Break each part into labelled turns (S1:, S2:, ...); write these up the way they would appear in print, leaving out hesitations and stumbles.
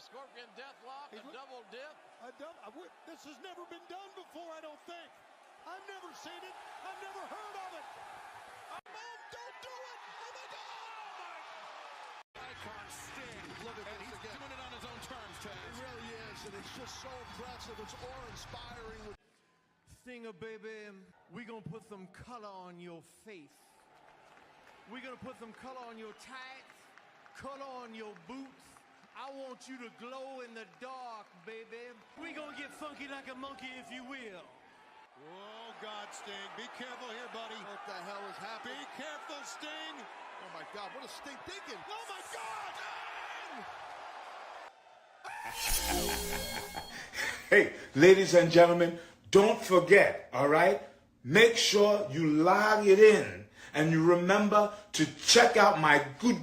S1: Scorpion deathlock, a double dip.
S2: This has never been done before, I don't think. I've never seen it. I've never heard of it. Oh, don't do it! Oh, my God!
S1: Icon Sting.
S2: Look at this again.
S1: Doing it on his own terms, Taz.
S2: It really is, and it's just so impressive. It's awe-inspiring.
S3: Stinger, baby, we gonna put some color on your face. We gonna put some color on your tights, color on your boots. I want you to glow in the dark, baby. We gonna get funky like a monkey, if you will.
S2: Oh, God, Sting. Be careful here, buddy.
S4: What the hell is happening?
S2: Be careful, Sting.
S4: Oh, my God. What is Sting thinking?
S2: Oh, my God!
S5: Hey, ladies and gentlemen, don't forget, all right? Make sure you log it in. And you remember to check out my good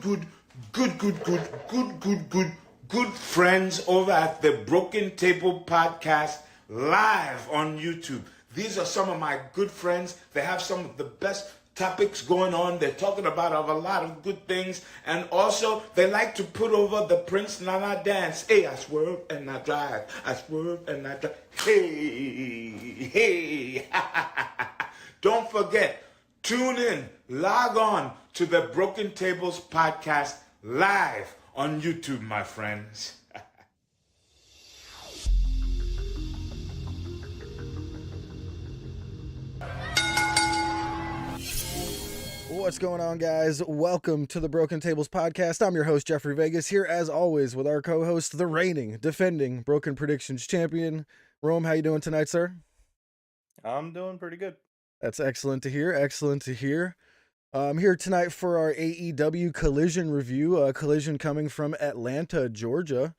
S5: friends over at the Broken Table Podcast live on YouTube. These are some of my good friends. They have some of the best topics going on. They're talking about a lot of good things. And also, they like to put over the Prince Nana dance. Hey, I swerve and I drive. I swerve and I drive. Hey. Don't forget, tune in, log on to the Broken Tables Podcast live on YouTube, my friends.
S6: What's going on, guys? Welcome to the Broken Tables Podcast. I'm your host, Jeffrey Vegas, here as always with our co-host, the reigning, defending Broken Predictions champion, Rome. How you doing tonight, sir?
S7: I'm doing pretty good.
S6: That's excellent to hear. Excellent to hear. I'm here tonight for our AEW Collision review. Collision coming from Atlanta, Georgia.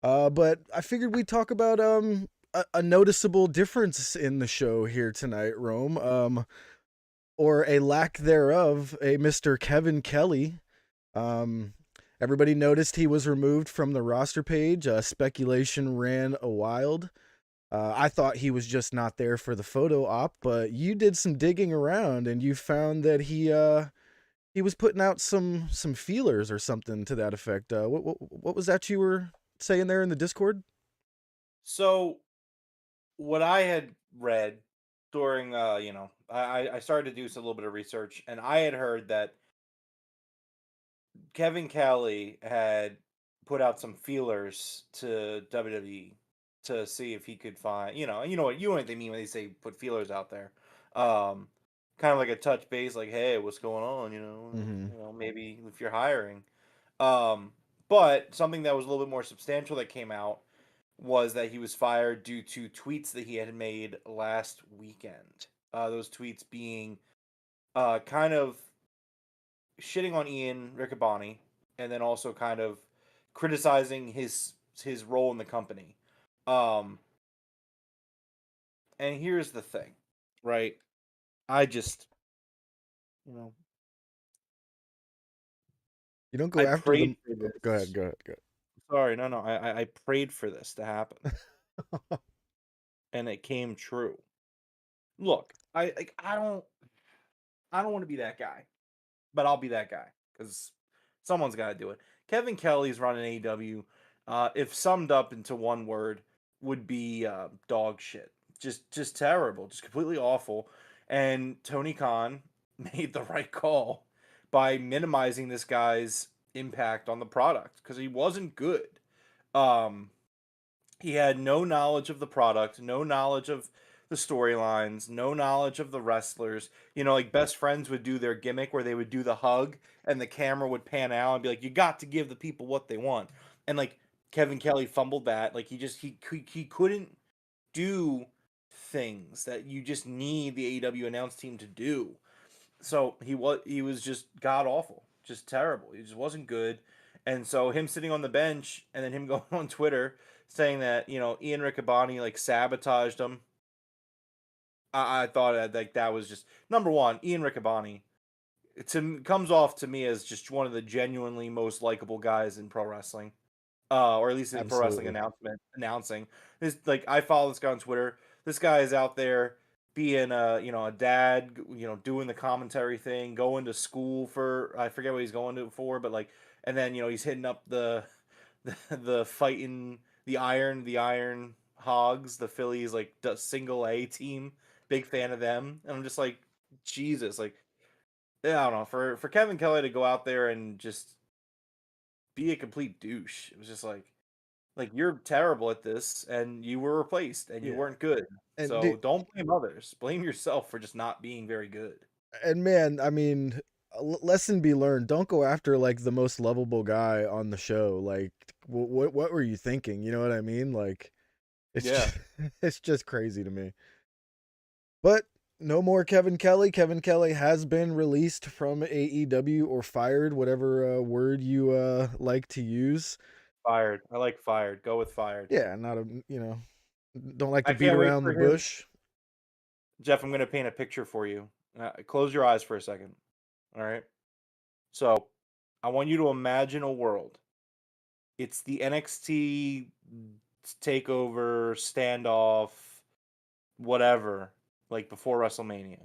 S6: But I figured we'd talk about a noticeable difference in the show here tonight, Rome. Or a lack thereof, a Mr. Kevin Kelly. Everybody noticed he was removed from the roster page. Speculation ran wild. I thought he was just not there for the photo op, but you did some digging around and you found that he was putting out some feelers or something to that effect. What was that you were saying there in the Discord?
S7: So, what I had read during, I started to do a little bit of research, and I had heard that Kevin Kelly had put out some feelers to WWE to see if he could find, you know what they mean when they say put feelers out there. Kind of like a touch base, like, hey, what's going on? Maybe if you're hiring. But something that was a little bit more substantial that came out was that he was fired due to tweets that he had made last weekend. Those tweets being kind of shitting on Ian Riccaboni, and then also kind of criticizing his role in the company. And here's the thing, right? I just,
S6: you don't go after them. Go ahead.
S7: Sorry, no. I prayed for this to happen, and it came true. Look, I don't want to be that guy, but I'll be that guy because someone's got to do it. Kevin Kelly's running AEW. If summed up into one word, would be dog shit. Just terrible, just completely awful. And Tony Khan made the right call by minimizing this guy's impact on the product because he wasn't good. He had no knowledge of the product, no knowledge of the storylines, no knowledge of the wrestlers. Like Best Friends would do their gimmick where they would do the hug and the camera would pan out and be like, you got to give the people what they want. And like Kevin Kelly fumbled that. Like he couldn't do things that you just need the AEW announce team to do. So he was just god awful, just terrible. He just wasn't good. And so him sitting on the bench and then him going on Twitter saying that, Ian Riccaboni like sabotaged him. I thought like that was just number one. Ian Riccaboni comes off to me as just one of the genuinely most likable guys in pro wrestling, or at least in pro wrestling announcing. This, like, I follow this guy on Twitter. This guy is out there being a dad, doing the commentary thing, going to school for, I forget what he's going to for, but like, and then he's hitting up the the fighting the Iron Hogs, the Phillies like single A team. Big fan of them, and I'm just like, Jesus, like, yeah, I don't know, for Kevin Kelly to go out there and just be a complete douche. It was just like you're terrible at this, and you were replaced, and you
S6: Yeah.
S7: weren't good.
S6: And
S7: So don't blame others. Blame yourself for just not being very good.
S6: and man, I mean, lesson be learned. Don't go after like the most lovable guy on the show. Like, what were you thinking? You know what I mean? Like, it's
S7: Yeah.
S6: just, it's just crazy to me. But no more Kevin Kelly. Kevin Kelly has been released from AEW or fired, whatever word you like to use.
S7: Fired. I like fired. Go with fired.
S6: Yeah, not a don't like to
S7: I
S6: beat
S7: can't wait
S6: around
S7: for
S6: the
S7: him.
S6: bush.
S7: Jeff, I'm going to paint a picture for you. Close your eyes for a second. All right. So I want you to imagine a world. It's the NXT takeover, standoff, whatever, like before WrestleMania.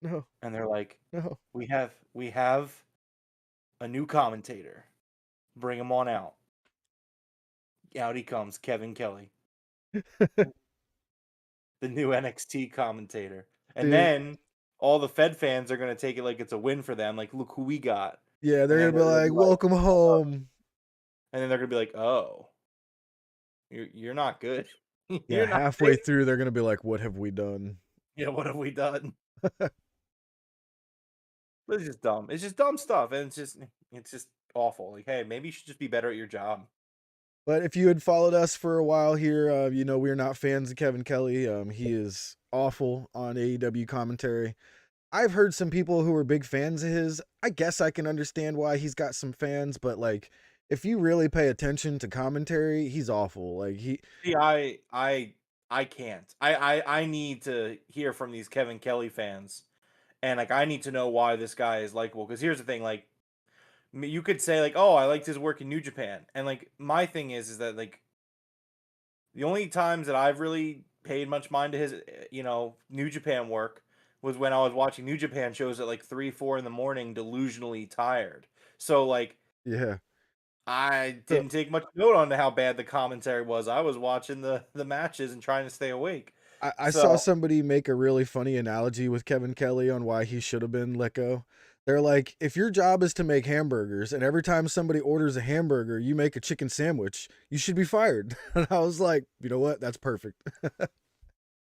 S6: No,
S7: And they're like,
S6: no.
S7: we have a new commentator. Bring him on out. Out he comes, Kevin Kelly, the new NXT commentator. And
S6: Dude.
S7: then all the Fed fans are going to take it like it's a win for them. Like, look who we got.
S6: Yeah, they're
S7: And
S6: gonna be like, "Welcome home."
S7: And then they're going to be like, oh, you're not good.
S6: Yeah,
S7: You're not
S6: halfway
S7: good.
S6: through, they're gonna be like, "What have we done?"
S7: Yeah, what have we done? But it's just dumb. It's just dumb stuff. And it's just awful. Like, hey, maybe you should just be better at your job.
S6: But if you had followed us for a while here, you know we're not fans of Kevin Kelly. He is awful on AEW commentary. I've heard some people who are big fans of his. I guess I can understand why he's got some fans, but like, if you really pay attention to commentary, he's awful. Like
S7: See, I can't. I need to hear from these Kevin Kelly fans, and like I need to know why this guy is likable. Because here's the thing, like you could say like, oh, I liked his work in New Japan, and like my thing is that like the only times that I've really paid much mind to his New Japan work was when I was watching New Japan shows at like 3-4 in the morning, delusionally tired. So like
S6: yeah.
S7: I
S6: So
S7: didn't take much note on how bad the commentary was. I was watching the matches and trying to stay awake.
S6: I saw
S7: So
S6: somebody make a really funny analogy with Kevin Kelly on why he should have been let go. They're like, if your job is to make hamburgers and every time somebody orders a hamburger, you make a chicken sandwich, you should be fired. And I was like, you know what? That's perfect.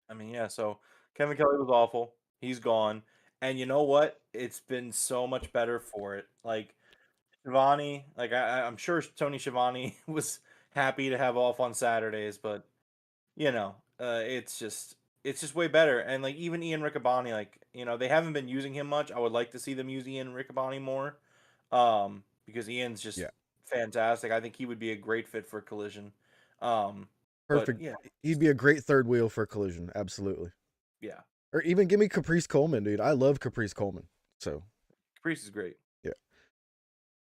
S7: I mean, yeah, so Kevin Kelly was awful. He's gone. And you know what? It's been so much better for it. Like Shivani, like I'm sure Tony Schiavone was happy to have off on Saturdays, but it's just way better. And like even Ian Riccaboni, like they haven't been using him much. I would like to see them use Ian Riccaboni more, because Ian's just
S6: Yeah.
S7: fantastic. I think he would be a great fit for Collision. But
S6: Perfect.
S7: yeah,
S6: He'd be a great third wheel for Collision. Absolutely.
S7: yeah,
S6: Or even give me Caprice Coleman, dude. I love Caprice Coleman. So,
S7: Caprice is great.
S6: yeah.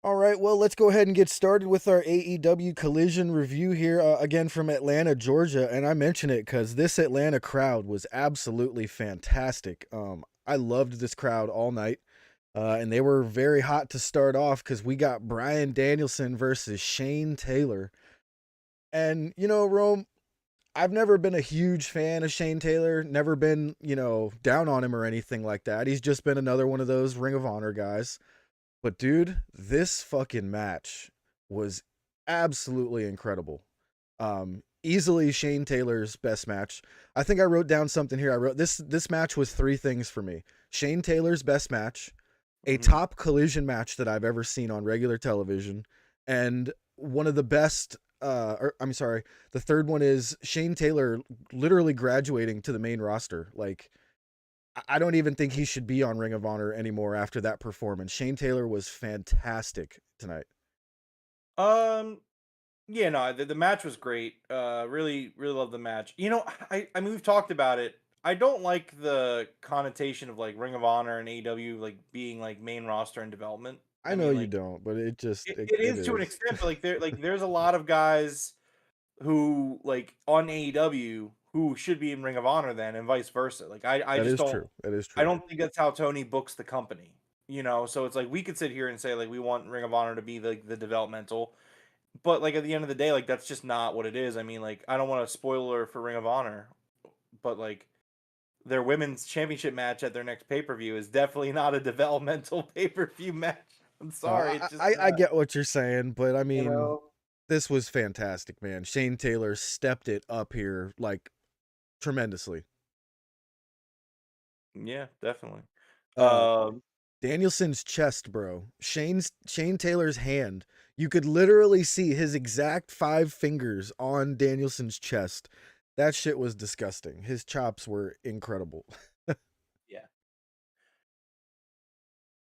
S6: All right, well, let's go ahead and get started with our AEW Collision review here, again from Atlanta, Georgia. And I mention it because this Atlanta crowd was absolutely fantastic. I loved this crowd all night, and they were very hot to start off because we got Bryan Danielson versus Shane Taylor. And, Rome, I've never been a huge fan of Shane Taylor, never been, down on him or anything like that. He's just been another one of those Ring of Honor guys. But dude, this fucking match was absolutely incredible. Easily Shane Taylor's best match. I think I wrote down something here. I wrote this match was three things for me. Shane Taylor's best match, a top Collision match that I've ever seen on regular television, and one of the best the third one is Shane Taylor literally graduating to the main roster. Like, I don't even think he should be on Ring of Honor anymore after that performance. Shane Taylor was fantastic tonight.
S7: Yeah, no, the match was great. Really, really love the match. I mean, we've talked about it. I don't like the connotation of like Ring of Honor and AEW like being like main roster and development.
S6: I know
S7: mean,
S6: you
S7: like,
S6: don't, but it just
S7: it is to an extent, but there's a lot of guys who like on AEW who should be in Ring of Honor then, and vice versa. Like I
S6: that
S7: just
S6: is
S7: don't.
S6: true. That is
S7: I
S6: true.
S7: don't think that's how Tony books the company. So it's like we could sit here and say like we want Ring of Honor to be the developmental. But like at the end of the day, like that's just not what it is. I mean, like I don't want to spoiler for Ring of Honor, but like their women's championship match at their next pay-per-view is definitely not a developmental pay-per-view match. I'm sorry, it's just
S6: I
S7: not,
S6: get what you're saying, but I
S7: you
S6: mean,
S7: know.
S6: this was fantastic, man. Shane Taylor stepped it up here like tremendously.
S7: Yeah, definitely.
S6: Uh,
S7: Um,
S6: Danielson's chest, bro. Shane Taylor's hand. You could literally see his exact 5 fingers on Danielson's chest. That shit was disgusting. His chops were incredible.
S7: yeah.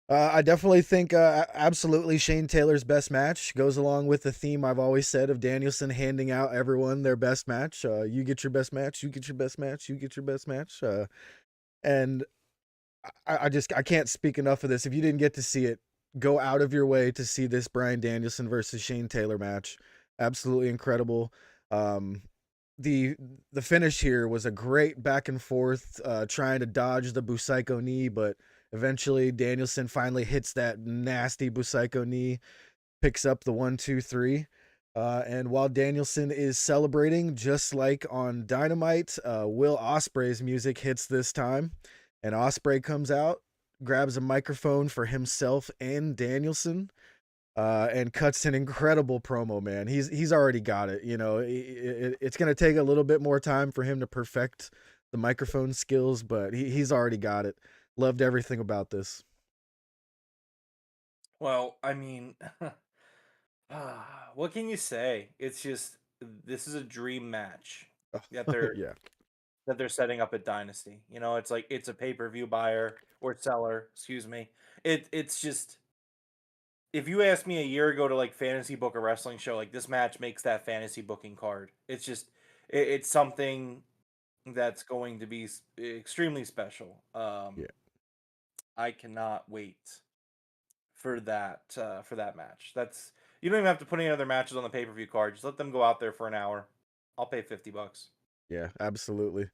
S6: I definitely think absolutely Shane Taylor's best match goes along with the theme I've always said of Danielson handing out everyone their best match. You get your best match, you get your best match, you get your best match. And I can't speak enough of this. If you didn't get to see it, go out of your way to see this Bryan Danielson versus Shane Taylor match. Absolutely incredible. The finish here was a great back and forth, trying to dodge the Busaiku knee, but eventually Danielson finally hits that nasty Busaiku knee, picks up the 1, 2, 3. And while Danielson is celebrating, just like on Dynamite, Will Ospreay's music hits this time, and Ospreay comes out, grabs a microphone for himself and Danielson, and cuts an incredible promo, man. He's already got it. You know, it's going to take a little bit more time for him to perfect the microphone skills, but he's already got it. Loved everything about this.
S7: Well, I mean, what can you say? It's just this is a dream match that they're
S6: Yeah.
S7: that they're setting up at Dynasty. You know, it's like it's a pay-per-view buyer or seller, excuse me. It's just if you asked me a year ago to like fantasy book a wrestling show, like this match makes that fantasy booking card. It's just it's something that's going to be extremely special.
S6: Yeah.
S7: I cannot wait for that match. That's you don't even have to put any other matches on the pay-per-view card. Just let them go out there for an hour. I'll pay $50.
S6: Yeah, absolutely.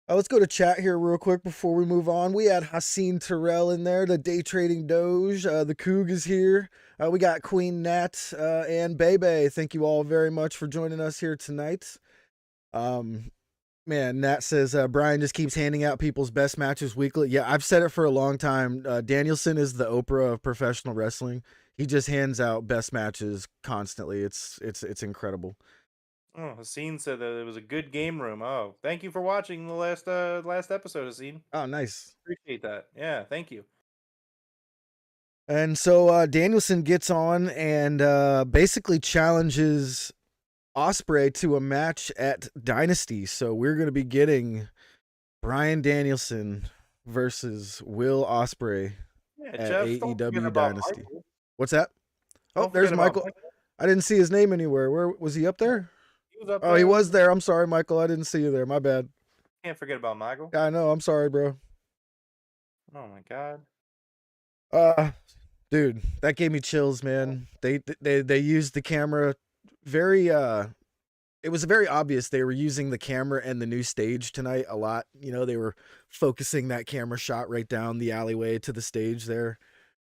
S6: Let's go to chat here real quick before we move on. We had Haseen Terrell in there, the day trading Doge. The Coug is here. We got Queen Nat and Bebe. Thank you all very much for joining us here tonight. Man, Nat says Brian just keeps handing out people's best matches weekly. Yeah, I've said it for a long time. Danielson is the Oprah of professional wrestling. He just hands out best matches constantly. It's incredible.
S7: Oh, Haseen said that it was a good game room. Oh, thank you for watching the last episode, Haseen.
S6: Oh, nice.
S7: Appreciate that. Yeah, thank you.
S6: And so Danielson gets on and basically challenges Ospreay to a match at Dynasty. So we're going to be getting Bryan Danielson versus Will Ospreay
S7: Yeah,
S6: at
S7: Jeff, don't forget
S6: AEW
S7: about
S6: Dynasty.
S7: Michael.
S6: What's that? Oh,
S7: Don't
S6: there's
S7: forget about
S6: Michael. I didn't see his name anywhere. Where was he up there?
S7: He was up
S6: Oh, he
S7: there.
S6: was there. I'm sorry, Michael. I didn't see you there. My bad.
S7: Can't forget about Michael.
S6: I know. I'm sorry, bro.
S7: Oh my god.
S6: Dude, that gave me chills, man. They used the camera very it was very obvious they were using the camera and the new stage tonight a lot. You know, they were focusing that camera shot right down the alleyway to the stage there.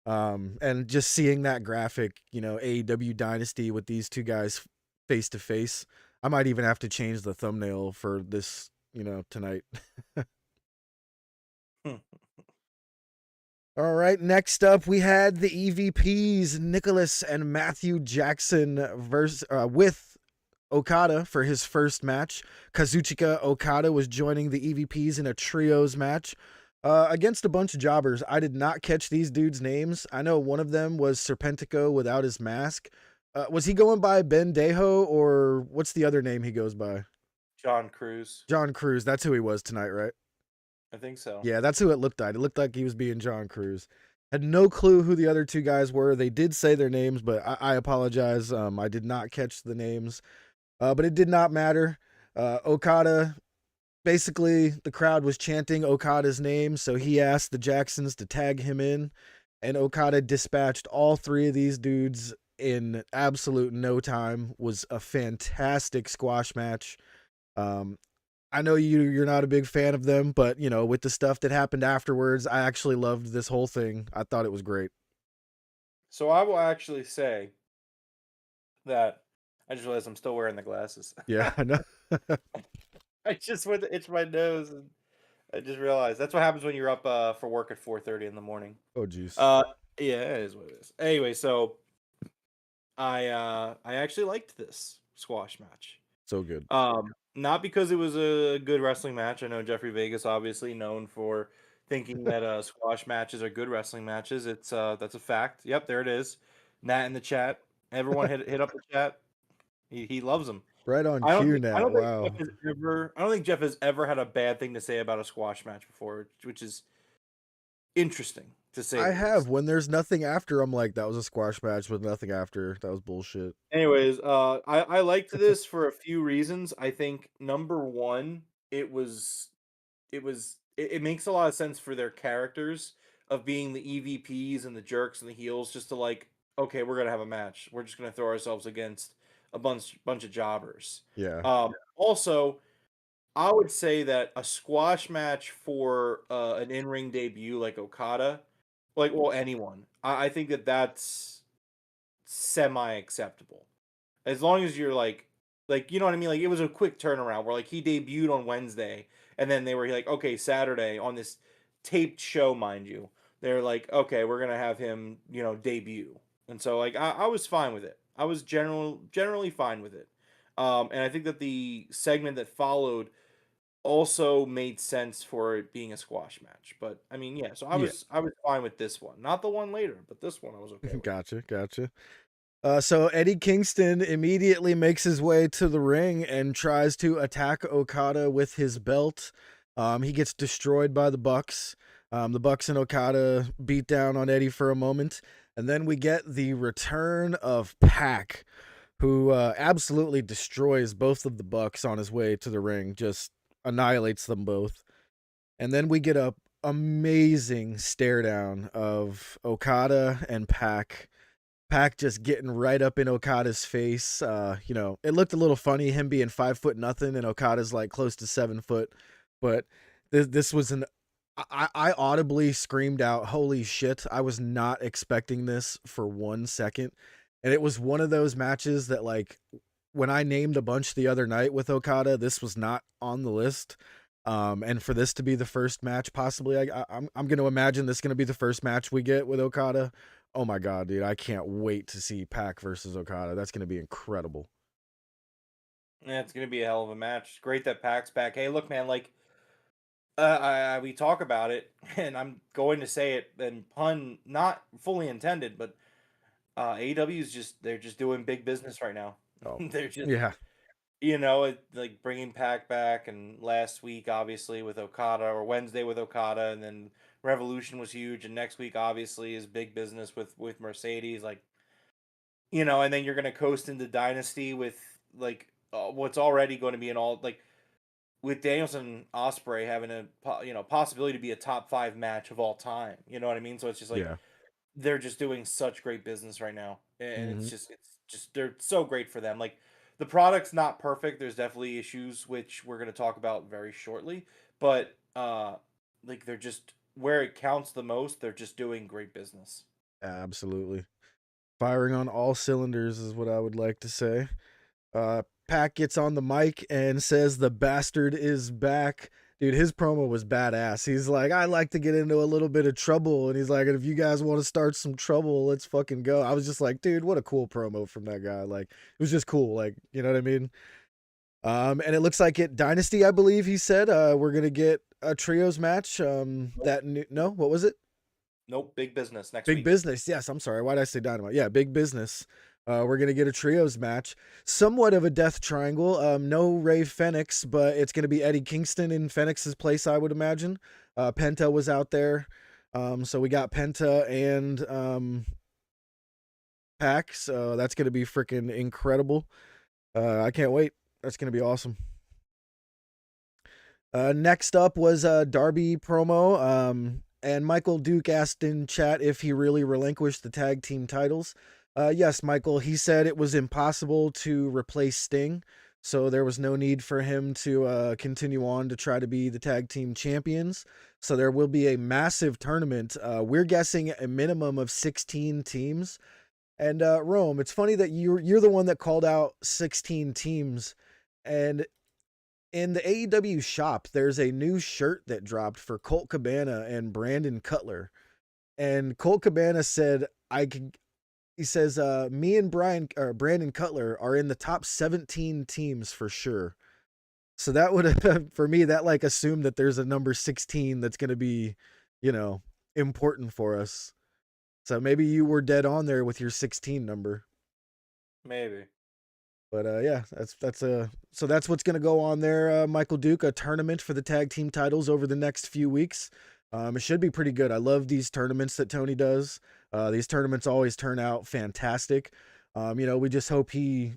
S6: And just seeing that graphic, you know, AEW Dynasty with these two guys face to face. I might even have to change the thumbnail for this, you know, tonight. All right, next up we had the EVPs, Nicholas and Matthew Jackson with Okada for his first match. Kazuchika Okada was joining the EVPs in a trios match against a bunch of jobbers. I did not catch these dudes' names. I know one of them was Serpentico without his mask. Was he going by Ben Dejo, or what's the other name he goes by?
S7: John Cruz.
S6: John Cruz. That's who he was tonight, right?
S7: I think so.
S6: Yeah, that's who it looked like. It looked like he was being John Cruz. Had no clue who the other two guys were. They did say their names, but I apologize. I did not catch the names. But it did not matter. Okada, basically, the crowd was chanting Okada's name, so he asked the Jacksons to tag him in, and Okada dispatched all 3 of these dudes in absolute no time. Was a fantastic squash match. I know you're not a big fan of them, but, you know, with the stuff that happened afterwards, I actually loved this whole thing. I thought it was great.
S7: So I will actually say that I just realized I'm still wearing the glasses.
S6: Yeah, I know.
S7: I just went to itch my nose, and I just realized that's what happens when you're up for work at 4:30 in the morning.
S6: Oh, jeez.
S7: Yeah, it is what it is. Anyway, so I actually liked this squash match.
S6: So good.
S7: Not because it was a good wrestling match. I know Jeffrey Vegas obviously known for thinking that squash matches are good wrestling matches. It's that's a fact. Yep, there it is. Nat in the chat. Everyone hit up the chat. He loves them.
S6: Right on
S7: I don't
S6: cue,
S7: think I
S6: Nat.
S7: don't think
S6: Wow.
S7: I don't think Jeff has ever had a bad thing to say about a squash match before, which is interesting to say.
S6: I
S7: the
S6: have.
S7: least.
S6: When there's nothing after, I'm like, that was a squash match with nothing after. That was bullshit.
S7: Anyways, I liked this for a few reasons. I think number one, it makes a lot of sense for their characters of being the EVPs and the jerks and the heels, just to like, okay, we're gonna have a match. We're just gonna throw ourselves against a bunch of jobbers.
S6: Yeah.
S7: Also, I would say that a squash match for an in-ring debut like Okada, anyone, I think that's semi-acceptable. As long as you're like you know what I mean? Like it was a quick turnaround where like he debuted on Wednesday and then they were like, okay, Saturday on this taped show, mind you. They're like, okay, we're gonna have him, debut. And so like I was fine with it. I was generally fine with it. And I think that the segment that followed also made sense for it being a squash match. But I mean, yeah, so I was fine with this one. Not the one later, but this one I was okay with.
S6: Gotcha. So Eddie Kingston immediately makes his way to the ring and tries to attack Okada with his belt. He gets destroyed by the Bucks. The Bucks and Okada beat down on Eddie for a moment. And then we get the return of Pac, who absolutely destroys both of the Bucks on his way to the ring, just annihilates them both. And then we get a amazing stare down of Okada and Pac. Pac just getting right up in Okada's face. It looked a little funny, him being 5'0" and Okada's like close to 7 foot. But this was I audibly screamed out, "Holy shit!" I was not expecting this for 1 second, and it was one of those matches that like when I named a bunch the other night with Okada, this was not on the list. And for this to be the first match, possibly, I'm going to imagine this is going to be the first match we get with Okada. Oh my god, dude! I can't wait to see Pac versus Okada. That's going to be incredible.
S7: Yeah, it's gonna be a hell of a match. Great that Pac's back. Hey, look, man, like, we talk about it, and I'm going to say it, and pun not fully intended, but AEW is they're just doing big business right now.
S6: Oh,
S7: They're just,
S6: yeah.
S7: like bringing Pac back, and last week obviously with Okada, or Wednesday with Okada, and then Revolution was huge, and next week obviously is big business with Mercedes, like, and then you're gonna coast into Dynasty with like what's already going to be an all like with Danielson Osprey having possibility to be a top 5 match of all time. You know what I mean? So it's just like
S6: Yeah.
S7: they're just doing such great business right now, and
S6: Mhm.
S7: it's just they're so great for them. Like the product's not perfect. There's definitely issues which we're going to talk about very shortly, but like they're just where it counts the most. They're just doing great business.
S6: Absolutely. Firing on all cylinders is what I would like to say. Pac gets on the mic and says the bastard is back. Dude, his promo was badass. He's like, I like to get into a little bit of trouble. And he's like, if you guys want to start some trouble, let's fucking go. I was just like, dude, what a cool promo from that guy. Like, it was just cool. Like, you know what I mean? And it looks like at Dynasty, I believe he said, we're going to get a trios match. No, what was it?
S7: Nope, big business next
S6: Big
S7: week.
S6: business. Yes, I'm sorry. Why did I say Dynamite? Yeah, big business. We're going to get a trios match. Somewhat of a death triangle. No Ray Fenix, but it's going to be Eddie Kingston in Fenix's place, I would imagine. Penta was out there. So we got Penta and Pac. So that's going to be freaking incredible. I can't wait. That's going to be awesome. Next up was Darby promo. And Michael Duke asked in chat if he really relinquished the tag team titles. Yes, Michael, he said it was impossible to replace Sting, so there was no need for him to continue on to try to be the tag team champions. So there will be a massive tournament. We're guessing a minimum of 16 teams. And Rome, it's funny that you're the one that called out 16 teams, and in the AEW shop, there's a new shirt that dropped for Colt Cabana and Brandon Cutler. And Colt Cabana said, he says, me and Brandon Cutler are in the top 17 teams for sure. So that would, for me, that like assumed that there's a number 16 that's going to be, important for us. So maybe you were dead on there with your 16 number.
S7: Maybe.
S6: But yeah, so that's what's going to go on there. Michael Duke, a tournament for the tag team titles over the next few weeks. It should be pretty good. I love these tournaments that Tony does. These tournaments always turn out fantastic. We just hope he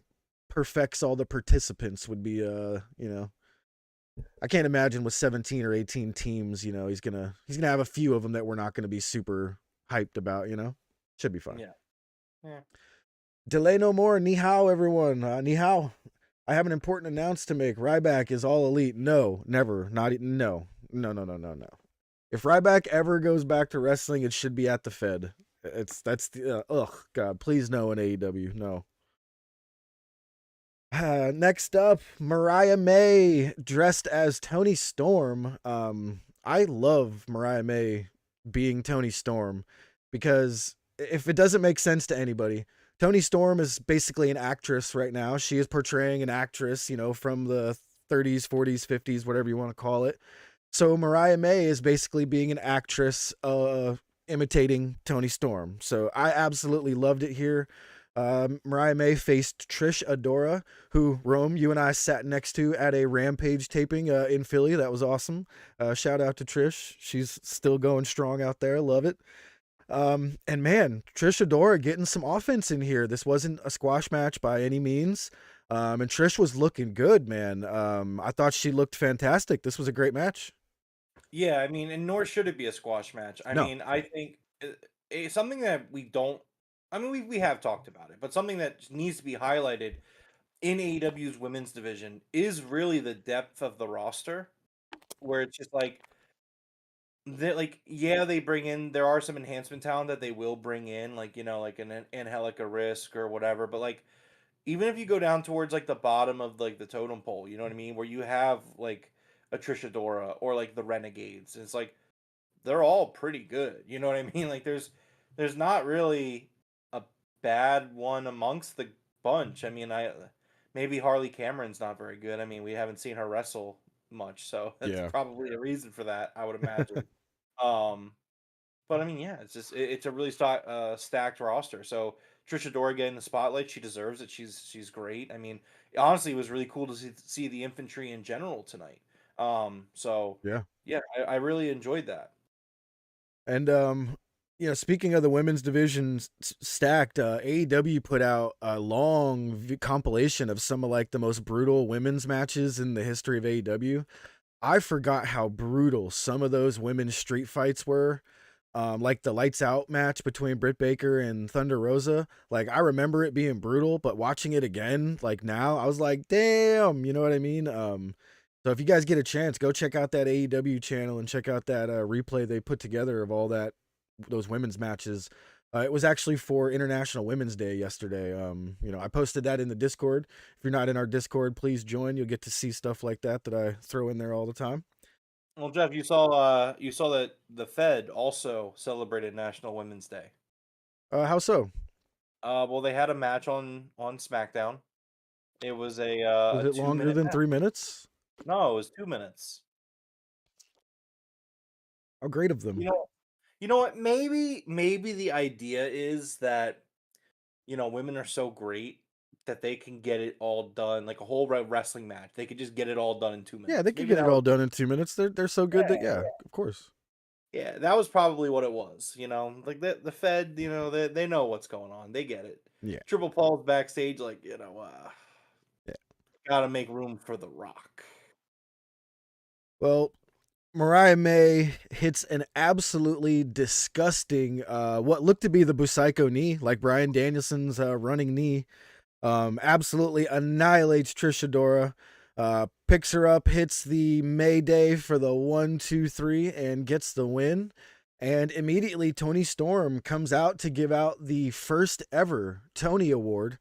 S6: perfects all the participants. Would be I can't imagine with 17 or 18 teams, he's gonna have a few of them that we're not gonna be super hyped about. Should be fun.
S7: Yeah.
S6: Delay no more. Ni hao, everyone. Ni hao. I have an important announcement to make. Ryback is all elite. No, never. No. If Ryback ever goes back to wrestling, it should be at the Fed. God, please no in AEW. No. Next up, Mariah May dressed as Toni Storm. I love Mariah May being Toni Storm because if it doesn't make sense to anybody, Toni Storm is basically an actress right now. She is portraying an actress, from the 30s, 40s, 50s, whatever you want to call it. So Mariah May is basically being an actress, imitating Toni Storm. So I absolutely loved it here. Mariah May faced Trish Adora, who, Rome, you and I sat next to at a Rampage taping in Philly. That was awesome. Shout out to Trish. She's still going strong out there. Love it. And man, Trish Adora getting some offense in here. This wasn't a squash match by any means. And Trish was looking good, man. I thought she looked fantastic. This was a great match.
S7: Yeah, I mean, and nor should it be a squash match. I mean, I think it's something that we have talked about it, but something that needs to be highlighted in AEW's women's division is really the depth of the roster, where it's just like, they bring in, there are some enhancement talent that they will bring in, like an Angelica Risk or whatever, but like, even if you go down towards like the bottom of like the totem pole, you know what I mean, where you have like a Trish Adora or like the Renegades, it's like they're all pretty good, you know what I mean? Like there's not really a bad one amongst the bunch. I mean, maybe Harley Cameron's not very good. I mean, we haven't seen her wrestle much, so that's probably a reason for that, I would imagine. But I mean, yeah, it's a really stacked roster. So Trish Adora getting the spotlight, she deserves it. She's great. I mean, honestly, it was really cool to see the infantry in general tonight. So yeah, I really enjoyed that.
S6: And speaking of the women's division stacked, AEW put out a long compilation of some of like the most brutal women's matches in the history of AEW. I forgot how brutal some of those women's street fights were. Like the lights out match between Britt Baker and Thunder Rosa. Like I remember it being brutal, but watching it again, like now, I was like, damn, you know what I mean? So if you guys get a chance, go check out that AEW channel and check out that replay they put together of all those women's matches. It was actually for International Women's Day yesterday. I posted that in the Discord. If you're not in our Discord, please join. You'll get to see stuff like that I throw in there all the time.
S7: Well, Jeff, you saw that the Fed also celebrated National Women's Day.
S6: How so?
S7: Well, they had a match on SmackDown. It was
S6: was it longer than 3 minutes?
S7: No, it was 2 minutes.
S6: How great of them.
S7: You know what? Maybe the idea is that, women are so great that they can get it all done, like a whole wrestling match. They could just get it all done in 2 minutes.
S6: Yeah, they can get it all done in 2 minutes. They're so good that of course.
S7: Yeah, that was probably what it was. Like the Fed, they know what's going on. They get it.
S6: Yeah.
S7: Triple Paul's backstage, like gotta make room for The Rock.
S6: Well, Mariah May hits an absolutely disgusting, what looked to be the Busaiku knee, like Bryan Danielson's running knee. Absolutely annihilates Trish Adora, picks her up, hits the Mayday for the 1, 2, 3, and gets the win. And immediately Tony Storm comes out to give out the first ever Tony Award.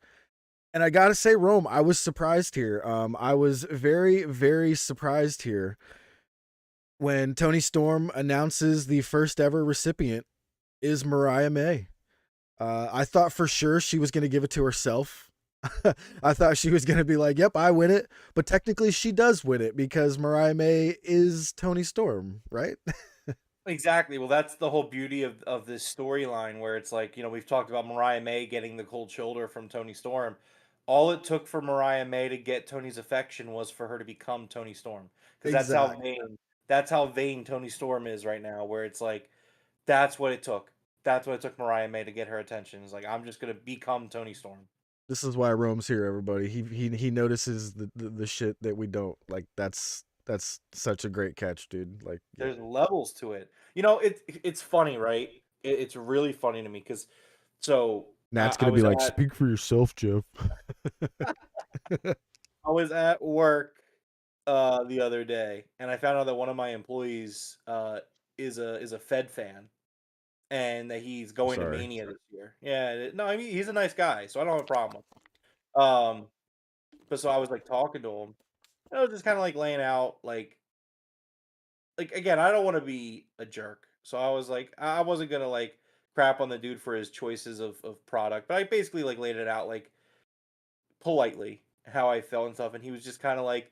S6: And I gotta say, Rome, I was surprised here. I was very, very surprised here when Tony Storm announces the first ever recipient is Mariah May. I thought for sure she was going to give it to herself. I thought she was going to be like, yep, I win it. But technically she does win it because Mariah May is Tony Storm, right?
S7: Exactly. Well, that's the whole beauty of this storyline where it's like, we've talked about Mariah May getting the cold shoulder from Tony Storm. All it took for Mariah May to get Tony's affection was for her to become Tony Storm. Because
S6: Exactly.
S7: that's how vain Tony Storm is right now, where it's like, that's what it took. That's what it took Mariah May to get her attention. It's like, I'm just gonna become Tony Storm.
S6: This is why Rome's here, everybody. He notices the shit that we don't. Like, that's such a great catch, dude. Like,
S7: There's levels to it. It's funny, right? It's really funny to me because so
S6: Nat's
S7: I
S6: gonna be
S7: was
S6: like,
S7: at
S6: speak for yourself, Jeff.
S7: I was at work the other day, and I found out that one of my employees is a Fed fan, and that he's going to
S6: Sorry.
S7: Mania this year. Yeah, no, I mean he's a nice guy, so I don't have a problem with him. But so I was like talking to him, and I was just kind of like laying out like again, I don't want to be a jerk, so I was like I wasn't gonna like crap on the dude for his choices of product, but I basically like laid it out like politely how I felt and stuff, and he was just kind of like,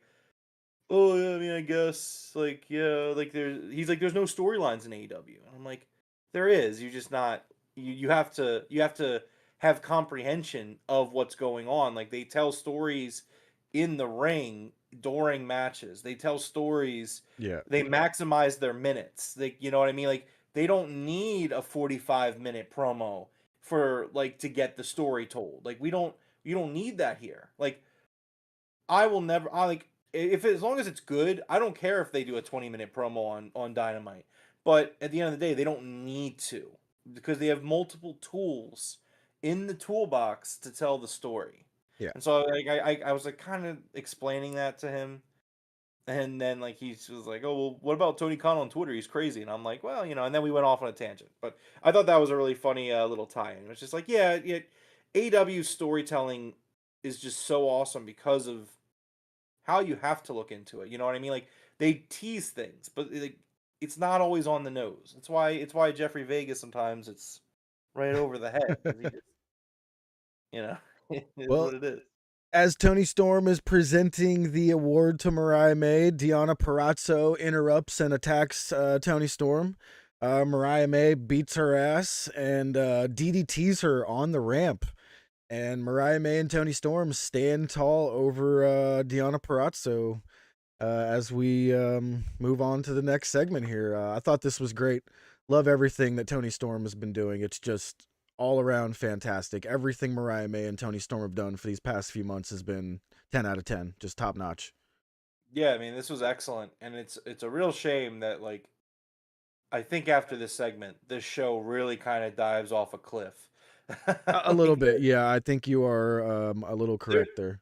S7: "Oh yeah, I mean, I guess like yeah, like he's like there's no storylines in AEW," and I'm like, "There is. You're just not. You have to have comprehension of what's going on. Like they tell stories in the ring during matches. They tell stories.
S6: Yeah.
S7: They maximize their minutes. Like you know what I mean. Like they don't need a 45-minute promo for like to get the story told. Like we don't. You don't need that here. Like I will never. I like as long as it's good. I don't care if they do a 20-minute promo on Dynamite. But at the end of the day, they don't need to because they have multiple tools in the toolbox to tell the story.
S6: Yeah.
S7: And so like I was like kind of explaining that to him, and then like he was like, "Oh well, what about Tony Khan on Twitter? He's crazy." And I'm like, "Well, And then we went off on a tangent. But I thought that was a really funny little tie-in. It was just like, yeah, AEW storytelling is just so awesome because of how you have to look into it. You know what I mean? Like they tease things, but it's not always on the nose. It's why Jeffrey Vegas sometimes it's right over the head. 'Cause he just, it is
S6: Well,
S7: what it is.
S6: as Tony Storm is presenting the award to Mariah May, Deonna Purrazzo interrupts and attacks Tony Storm. Mariah May beats her ass and DDTs her on the ramp. And Mariah May and Tony Storm stand tall over Deonna Purrazzo as we move on to the next segment here. I thought this was great. Love everything that Tony Storm has been doing. It's just all around fantastic. Everything Mariah May and Tony Storm have done for these past few months has been 10 out of 10. Just top notch.
S7: Yeah, I mean this was excellent, and it's a real shame that like I think after this segment, this show really kind of dives off a cliff.
S6: A little bit. Yeah, I think you are a little correct there.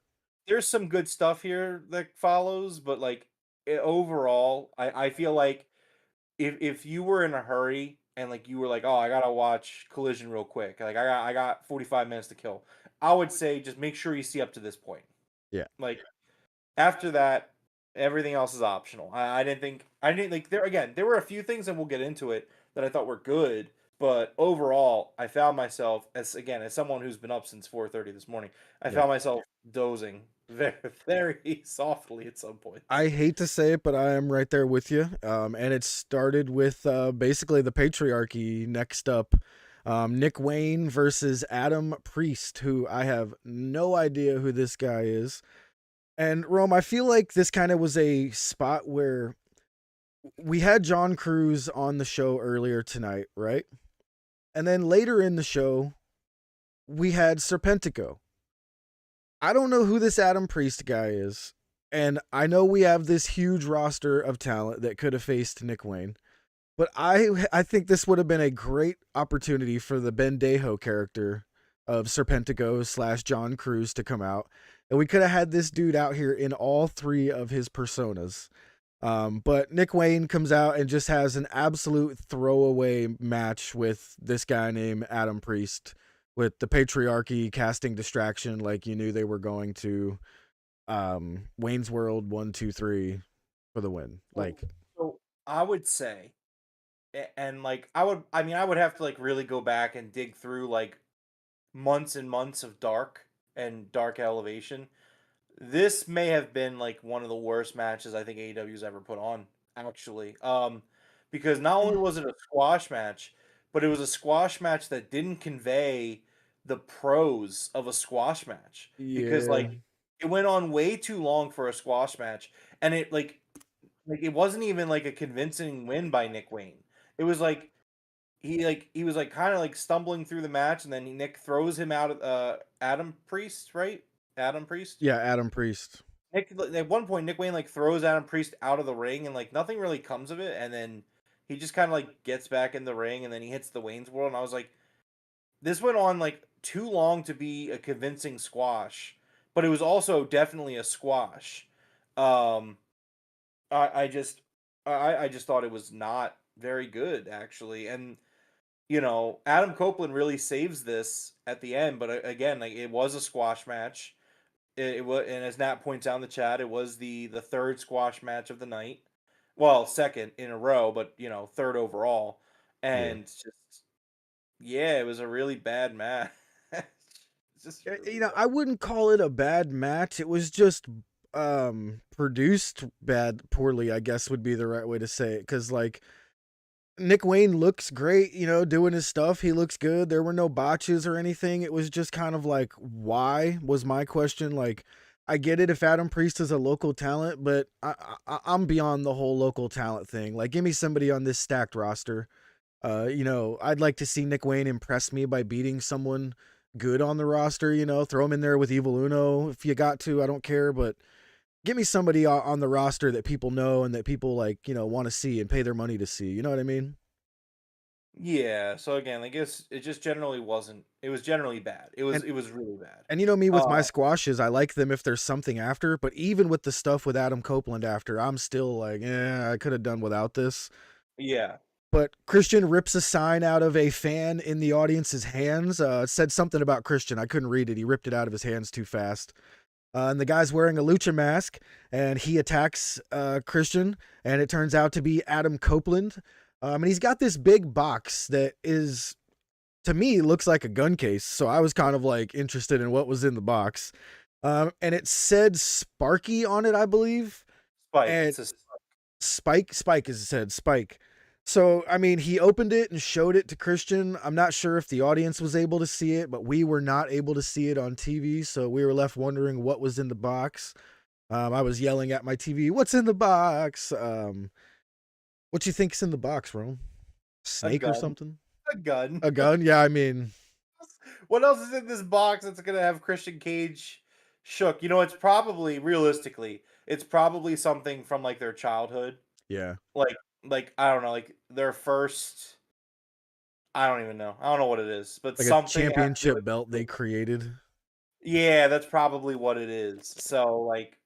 S7: There's some good stuff here that follows, but like overall, I feel like if you were in a hurry and like you were like, oh, I gotta watch Collision real quick, like I got 45 minutes to kill, I would say just make sure you see up to this point.
S6: Yeah.
S7: Like after that, everything else is optional. I didn't like there were a few things, and we'll get into it, that I thought were good. But overall, I found myself as someone who's been up since 4:30 this morning, I found myself dozing very, very softly at some point.
S6: I hate to say it, but I am right there with you. And it started with basically the patriarchy. Next up, Nick Wayne versus Adam Priest, who I have no idea who this guy is. And Rome, I feel like this kind of was a spot where we had John Cruz on the show earlier tonight, right? And then later in the show, we had Serpentico. I don't know who this Adam Priest guy is. And I know we have this huge roster of talent that could have faced Nick Wayne. But I think this would have been a great opportunity for the Bendejo character of Serpentico / John Cruz to come out. And we could have had this dude out here in all three of his personas. But Nick Wayne comes out and just has an absolute throwaway match with this guy named Adam Priest, with the patriarchy casting distraction like you knew they were going to. Wayne's World 1, 2, 3 for the win. Like,
S7: So I would say, and like I would have to like really go back and dig through like months and months of Dark Elevation. This may have been like one of the worst matches I think AEW's ever put on, actually. Because not only was it a squash match, but it was a squash match that didn't convey the pros of a squash match. Because
S6: yeah,
S7: like it went on way too long for a squash match, and it like it wasn't even like a convincing win by Nick Wayne. It was like he was like kind of like stumbling through the match, and then Nick throws him out of Adam Priest, right? Adam Priest.
S6: yeah, Adam Priest.
S7: Nick, at one point, Nick Wayne like throws Adam Priest out of the ring, and like nothing really comes of it. And then he just kind of like gets back in the ring, and then he hits the Wayne's World. And I was like, this went on like too long to be a convincing squash, but it was also definitely a squash. Um, I just thought it was not very good actually, and Adam Copeland really saves this at the end. But again, like it was a squash match. It was, and as Nat points out in the chat, it was the third squash match of the night. Well, second in a row, but third overall. And just yeah, it was a really bad match. It's just really
S6: I wouldn't call it a bad match. It was just produced poorly, I guess would be the right way to say it. Cause like Nick Wayne looks great, doing his stuff. He looks good. There were no botches or anything. It was just kind of like, why was my question. Like, I get it if Adam Priest is a local talent, but I'm beyond the whole local talent thing. Like, give me somebody on this stacked roster. I'd like to see Nick Wayne impress me by beating someone good on the roster, throw him in there with Evil Uno if you got to. I don't care, but get me somebody on the roster that people know and that people like, want to see and pay their money to see. You know what I mean?
S7: Yeah. So again, I guess it just generally wasn't. It was generally bad. It was really bad.
S6: And me with my squashes, I like them if there's something after. But even with the stuff with Adam Copeland after, I'm still like, I could have done without this.
S7: Yeah.
S6: But Christian rips a sign out of a fan in the audience's hands. Said something about Christian. I couldn't read it. He ripped it out of his hands too fast. And the guy's wearing a lucha mask, and he attacks Christian, and it turns out to be Adam Copeland. And he's got this big box that is, to me, looks like a gun case. So I was kind of like interested in what was in the box. And it said Sparky on it, I believe.
S7: Spike.
S6: And
S7: It's a
S6: Spike as it said, Spike. So, I mean, he opened it and showed it to Christian. I'm not sure if the audience was able to see it, but we were not able to see it on TV. So we were left wondering what was in the box. I was yelling at my TV, "What's in the box?" What you think's in the box, Rome? Snake or something?
S7: A gun.
S6: A gun? Yeah, I mean,
S7: what else is in this box that's gonna have Christian Cage shook? It's probably realistically, it's probably something from like their childhood.
S6: yeah.
S7: Like I don't know, like their first. I don't even know. I don't know what it is, but
S6: Like
S7: something
S6: a championship
S7: after-
S6: belt they created.
S7: Yeah, that's probably what it is. So like,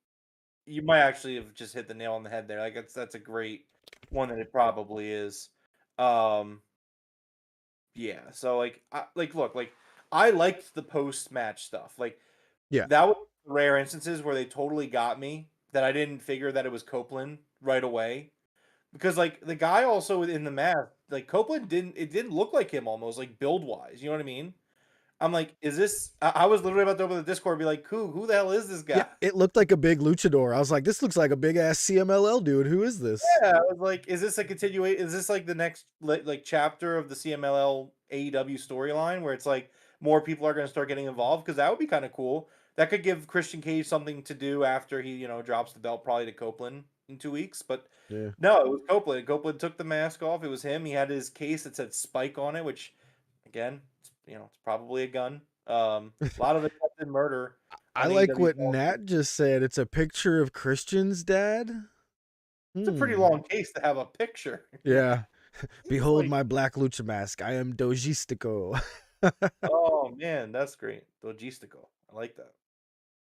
S7: you might actually have just hit the nail on the head there. Like that's a great one that it probably is. Yeah. So look, I liked the post match stuff. Like,
S6: Yeah.
S7: that was rare instances where they totally got me that I didn't figure that it was Copeland right away. Because like the guy also in the mask, like Copeland didn't look like him almost, like build wise. You know what I mean? I'm like, is this? I was literally about to open the Discord and be like, who the hell is this guy?
S6: Yeah, it looked like a big luchador. I was like, this looks like a big ass CMLL dude. Who is this?
S7: Yeah, I was like, is this a continuation? Is this like the next like chapter of the CMLL AEW storyline where it's like more people are going to start getting involved? Because that would be kind of cool. That could give Christian Cage something to do after he drops the belt probably to Copeland in 2 weeks. But
S6: Yeah.
S7: no, it was Copeland. Copeland took the mask off. It was him. He had his case that said Spike on it, which again, it's probably a gun. A lot of attempted murder.
S6: I
S7: on
S6: like
S7: AEW
S6: what
S7: films.
S6: Nat just said. It's a picture of Christian's dad.
S7: It's a pretty long case to have a picture.
S6: Yeah. Behold
S7: like-
S6: my black lucha mask. I am Dojistico.
S7: Oh man, that's great. Logistical. I like that.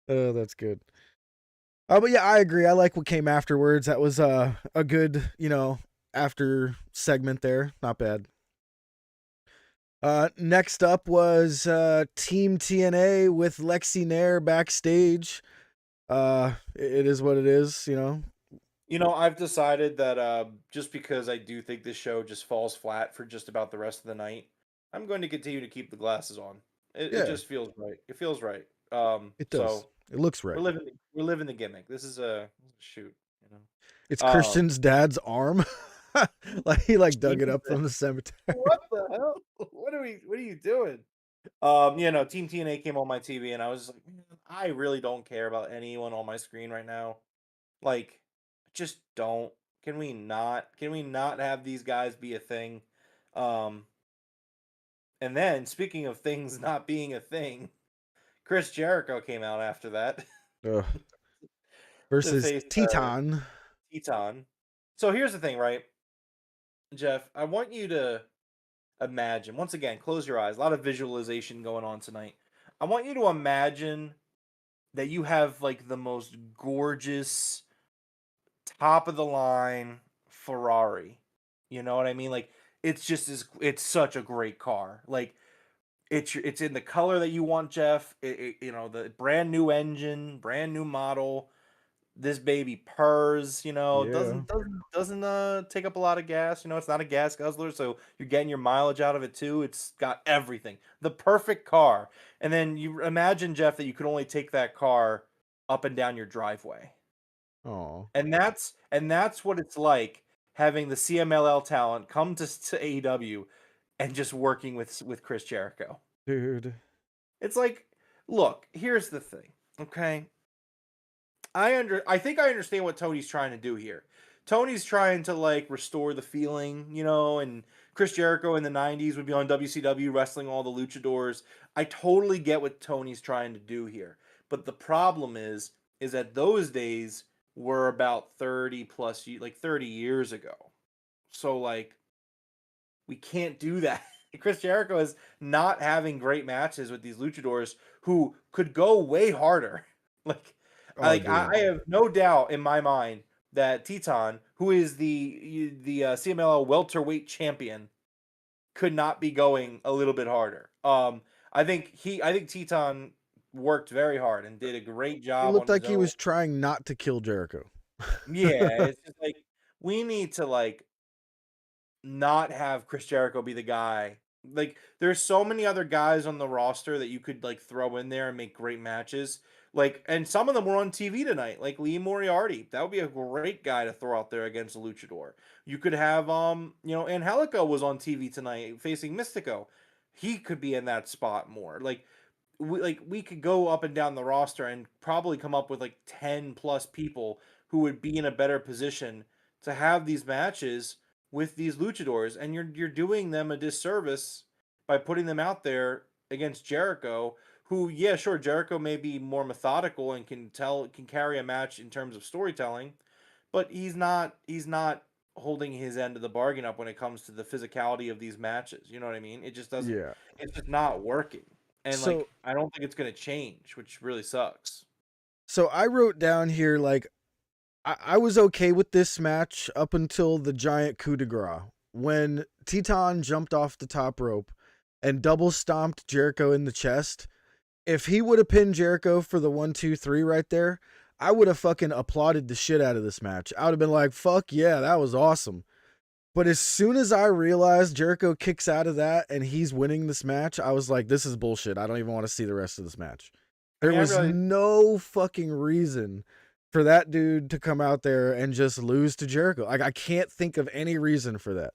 S6: Oh, that's good. But yeah, I agree. I like what came afterwards. That was a good, after segment there. Not bad. Next up was Team TNA with Lexi Nair backstage. It is what it is,
S7: I've decided that just because I do think this show just falls flat for just about the rest of the night, I'm going to continue to keep the glasses on. It
S6: Yeah.
S7: just feels right. It feels right.
S6: It does.
S7: So
S6: It looks right.
S7: we're living the gimmick. This is a shoot,
S6: It's
S7: Um,
S6: Christian's dad's arm. Like he dug it up from the cemetery.
S7: What the hell? What are you doing? Team TNA came on my TV and I was like, man, I really don't care about anyone on my screen right now. Like, just don't. Can we not have these guys be a thing? And then speaking of things not being a thing, Chris Jericho came out after that
S6: Ugh.
S7: to
S6: Versus
S7: face
S6: Teton.
S7: Teton. So here's the thing, right? Jeff, I want you to imagine, once again, close your eyes. A lot of visualization going on tonight. I want you to imagine that you have like the most gorgeous top of the line Ferrari. You know what I mean? Like it's such a great car. Like it's in the color that you want, Jeff. The brand new engine, brand new model. This baby purrs,
S6: Yeah.
S7: doesn't take up a lot of gas. It's not a gas guzzler, so you're getting your mileage out of it too. It's got everything, the perfect car. And then you imagine, Jeff, that you could only take that car up and down your driveway.
S6: Oh,
S7: And that's what it's like having the CMLL talent come to AEW and just working with Chris Jericho.
S6: dude.
S7: It's like, look, here's the thing, okay? I think I understand what Tony's trying to do here. Tony's trying to restore the feeling, and Chris Jericho in the 90s would be on WCW wrestling all the luchadors. I totally get what Tony's trying to do here. But the problem is that those days were about 30 plus 30 years ago. So we can't do that. Chris Jericho is not having great matches with these luchadors who could go way harder. I have no doubt in my mind that Teton, who is the CMLL welterweight champion, could not be going a little bit harder. I think Teton worked very hard and did a great job.
S6: It looked
S7: on
S6: like
S7: his
S6: he
S7: own.
S6: was trying not to kill Jericho.
S7: Yeah, it's just we need to not have Chris Jericho be the guy. There's so many other guys on the roster that you could throw in there and make great matches. And some of them were on TV tonight, like Lee Moriarty. That would be a great guy to throw out there against a luchador. You could have Angelico was on TV tonight facing Mystico. He could be in that spot more. We could go up and down the roster and probably come up with 10 plus people who would be in a better position to have these matches with these luchadors, and you're doing them a disservice by putting them out there against Jericho, who, yeah, sure, Jericho may be more methodical and can carry a match in terms of storytelling, but he's not holding his end of the bargain up when it comes to the physicality of these matches. You know what I mean? It just doesn't.
S6: Yeah.
S7: It's just not working, and
S6: So-
S7: I don't think it's going to change, which really sucks.
S6: So I wrote down here I was okay with this match up until the giant coup de grace when Teton jumped off the top rope and double stomped Jericho in the chest. If he would have pinned Jericho for the 1, 2, 3 right there, I would have fucking applauded the shit out of this match. I would have been like, fuck yeah, that was awesome. But as soon as I realized Jericho kicks out of that and he's winning this match, I was like, this is bullshit. I don't even want to see the rest of this match. There was no fucking reason for that dude to come out there and just lose to Jericho. I can't think of any reason for that.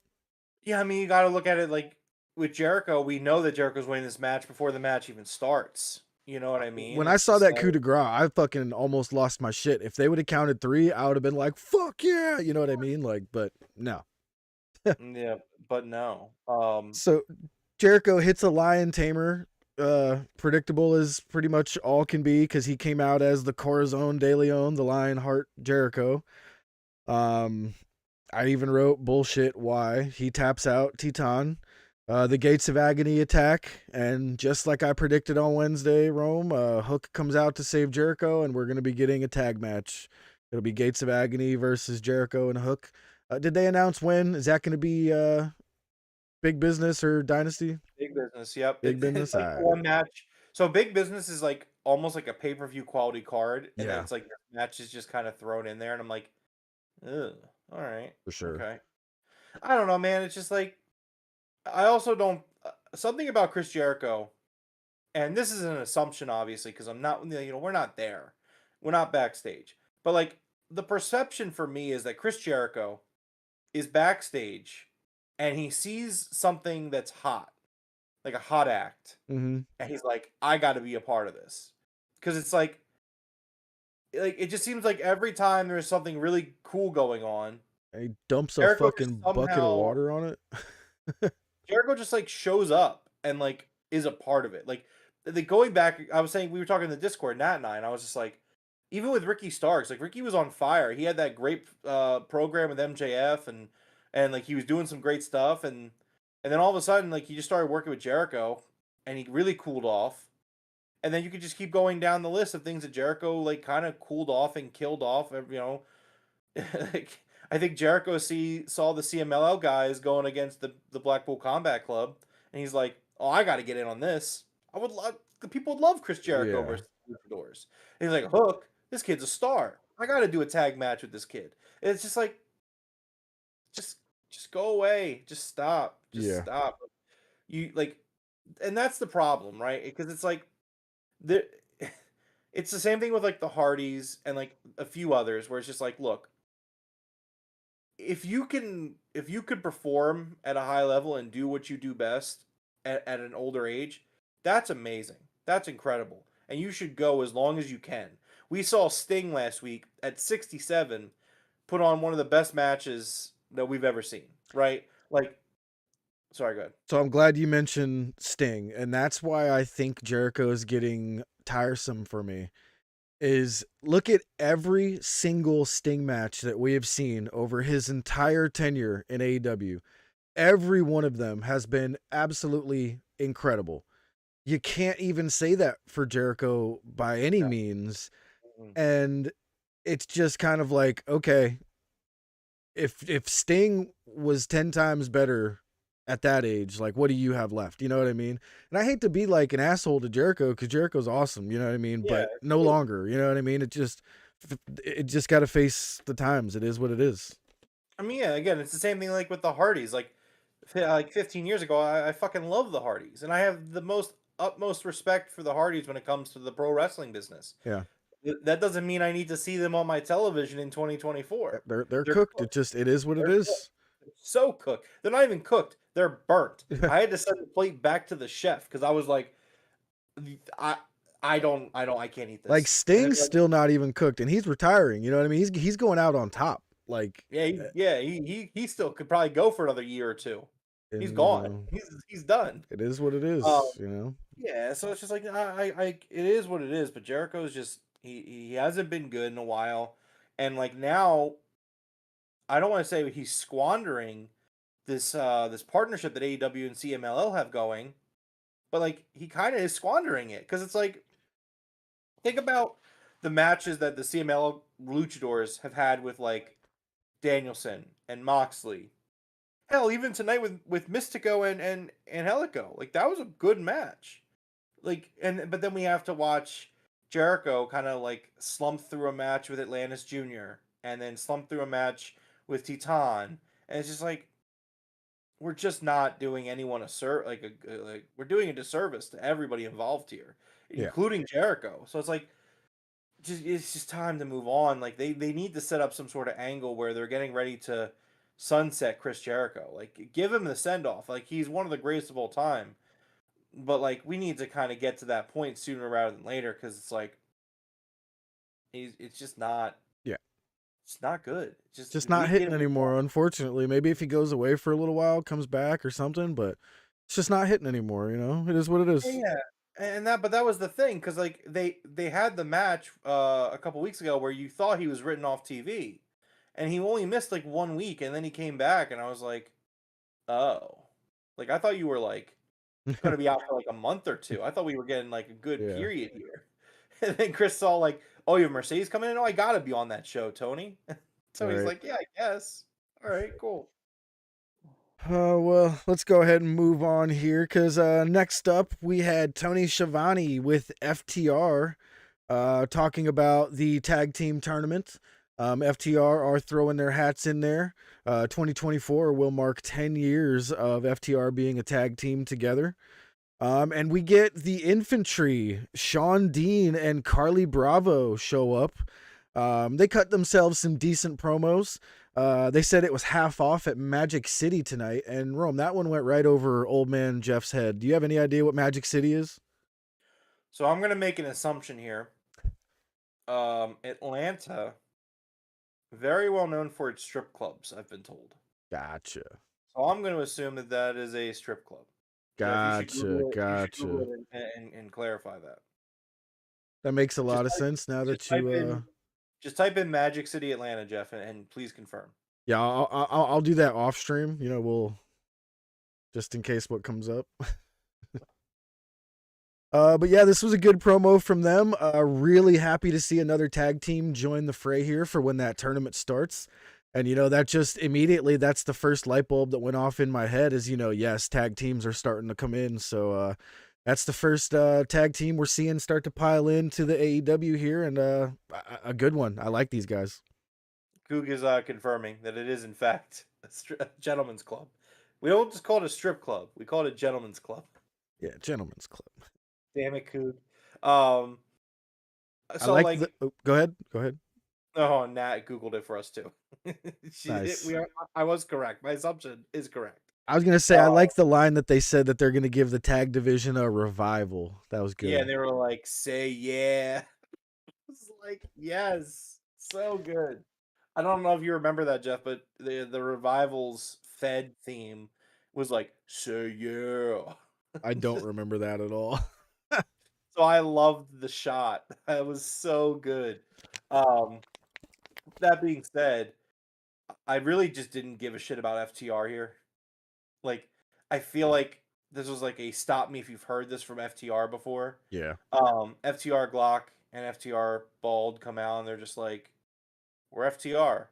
S7: Yeah, I mean, you got to look at it with Jericho. We know that Jericho's winning this match before the match even starts. You know what I mean?
S6: When I saw that coup de grace, I fucking almost lost my shit. If they would have counted 3, I would have been like, fuck yeah. You know what I mean? But no.
S7: Yeah, but no.
S6: So Jericho hits a lion tamer. Predictable as pretty much all can be because he came out as the Corazon de Leon, the Lionheart Jericho. I even wrote bullshit why he taps out Teton. The Gates of Agony attack, and just like I predicted on Wednesday, Rome, Hook comes out to save Jericho, and we're going to be getting a tag match. It'll be Gates of Agony versus Jericho and Hook. Did they announce when? Is that going to be Big Business or Dynasty?
S7: Big Business, yep.
S6: Big Business,
S7: It's like
S6: all right.
S7: one match. So Big Business is like almost like a pay-per-view quality card, and then
S6: Yeah.
S7: it's like the match is just kind of thrown in there, and I'm like, ugh, all right,
S6: For sure.
S7: okay. I don't know, man. It's just like I also don't something about Chris Jericho, and this is an assumption, obviously, because I'm not, we're not there, we're not backstage, but like the perception for me is that Chris Jericho is backstage, and he sees something that's hot, like a hot act,
S6: Mm-hmm.
S7: and he's like, I got to be a part of this, because it's like it just seems like every time there's something really cool going on,
S6: And he dumps a
S7: Jericho just
S6: fucking bucket of water on it.
S7: Jericho just like shows up and like is a part of it. Like the going back, I was saying we were talking in the Discord, Nat and I, and I was just like, even with Ricky Starks, like Ricky was on fire. He had that great program with MJF, and like he was doing some great stuff, and then all of a sudden like he just started working with Jericho, and he really cooled off. And then you could just keep going down the list of things that Jericho like kind of cooled off and killed off. Like, I think Jericho saw the CMLL guys going against the Blackpool Combat Club, and he's like, "Oh, I got to get in on this. I would love the people would love Chris Jericho
S6: Yeah.
S7: versus Luchadors." And he's like, "Hook, this kid's a star. I got to do a tag match with this kid." And it's just like, just go away, just stop,
S6: Yeah.
S7: stop. You like, and that's the problem, right? Because it's like the. It's the same thing with like the Hardys and like a few others where it's just like, look, if you could perform at a high level and do what you do best at an older age, that's amazing. That's incredible. And you should go as long as you can. We saw Sting last week at 67 put on one of the best matches that we've ever seen, right? Like, sorry, go ahead.
S6: So I'm glad you mentioned Sting, and that's why I think Jericho is getting tiresome for me. Is look at every single Sting match that we have seen over his entire tenure in AEW. Every one of them has been absolutely incredible. You can't even say that for Jericho by any means. And it's just kind of like, okay, if Sting was 10 times better at that age, like what do you have left? You know what I mean? And I hate to be like an asshole to Jericho because Jericho's awesome, you know what I mean?
S7: Yeah,
S6: but no longer, you know what I mean? It just got to face the times. It is what it is.
S7: I mean, yeah, again, it's the same thing like with the Hardys. Like 15 years ago, I fucking love the Hardys, and I have the utmost respect for the Hardys when it comes to the pro wrestling business.
S6: Yeah.
S7: That doesn't mean I need to see them on my television in 2024.
S6: They're cooked. It is what it is.
S7: Cooked. So cooked. They're not even cooked. They're burnt. I had to send the plate back to the chef because I was like, I can't eat this.
S6: Like Sting's still not even cooked, and he's retiring. You know what I mean? He's going out on top. Like
S7: he still could probably go for another year or two. He's gone. He's done.
S6: It is what it is. You know.
S7: Yeah, so it's just like it is what it is. But Jericho's just he hasn't been good in a while, and like now, I don't want to say he's squandering this partnership that AEW and CMLL have going, but like he kind of is squandering it because it's like think about the matches that the CMLL luchadors have had with like Danielson and Moxley. Hell, even tonight with Mystico and Helico, like that was a good match. Like but then we have to watch Jericho kind of like slump through a match with Atlantis Jr. and then slump through a match with Titan, and it's just like we're just not doing anyone we're doing a disservice to everybody involved here, including Jericho. So it's like it's just time to move on. Like they need to set up some sort of angle where they're getting ready to sunset Chris Jericho. Like give him the send off. Like he's one of the greatest of all time. But like we need to kind of get to that point sooner rather than later because it's like it's just not.
S6: Yeah.
S7: It's not good.
S6: Just not hitting anymore, unfortunately. Maybe if he goes away for a little while, comes back or something, but it's just not hitting anymore, you know? It is what it is.
S7: Yeah. And that was the thing, because like they had the match a couple weeks ago where you thought he was written off TV, and he only missed like 1 week, and then he came back, and I was like, oh, Like, I thought you were like going to be out for like a month or two. I thought we were getting like a good
S6: Yeah.
S7: period here. And then Chris saw like, oh, you have Mercedes coming in? Oh, I got to be on that show, Tony. So he's
S6: Right.
S7: like, yeah, I guess. All right, cool.
S6: Well, let's go ahead and move on here because next up we had Tony Schiavone with FTR talking about the tag team tournament. FTR are throwing their hats in there. 2024 will mark 10 years of FTR being a tag team together. And we get the infantry, Sean Dean and Carly Bravo show up. They cut themselves some decent promos. They said it was half off at Magic City tonight, and Rome, that one went right over old man Jeff's head. Do you have any idea what Magic City is?
S7: So I'm going to make an assumption here. Atlanta, very well known for its strip clubs, I've been told.
S6: Gotcha.
S7: So I'm going to assume that that is a strip club.
S6: Gotcha.
S7: You should Google it and clarify that.
S6: That makes a lot of sense now that you...
S7: Just type in Magic City, Atlanta, Jeff, and please confirm.
S6: Yeah, I'll do that off stream. You know, we'll... Just in case what comes up. But yeah, this was a good promo from them. Really happy to see another tag team join the fray here for when that tournament starts. And, you know, that just immediately, that's the first light bulb that went off in my head is, you know, yes, tag teams are starting to come in. So that's the first tag team we're seeing start to pile into the AEW here. And a good one. I like these guys.
S7: Goog is confirming that it is, in fact, a gentleman's club. We don't just call it a strip club. We call it a gentleman's club.
S6: Yeah, gentleman's club.
S7: Damn it, Coog.
S6: So go ahead.
S7: Oh, Nat Googled it for us too.
S6: Nice.
S7: I was correct. My assumption is correct.
S6: I was gonna say I like the line that they said that they're gonna give the tag division a revival. That was good.
S7: Yeah, and they were like, "Say yeah." It's like, yes, so good. I don't know if you remember that, Jeff, but the revival's Fed theme was like, "Say yeah."
S6: I don't remember that at all.
S7: So I loved the shot. It was so good. That being said, I really just didn't give a shit about FTR here. Like, I feel like this was like a stop me if you've heard this from FTR before.
S6: Yeah.
S7: FTR Glock and FTR Bald come out and they're just like, we're FTR.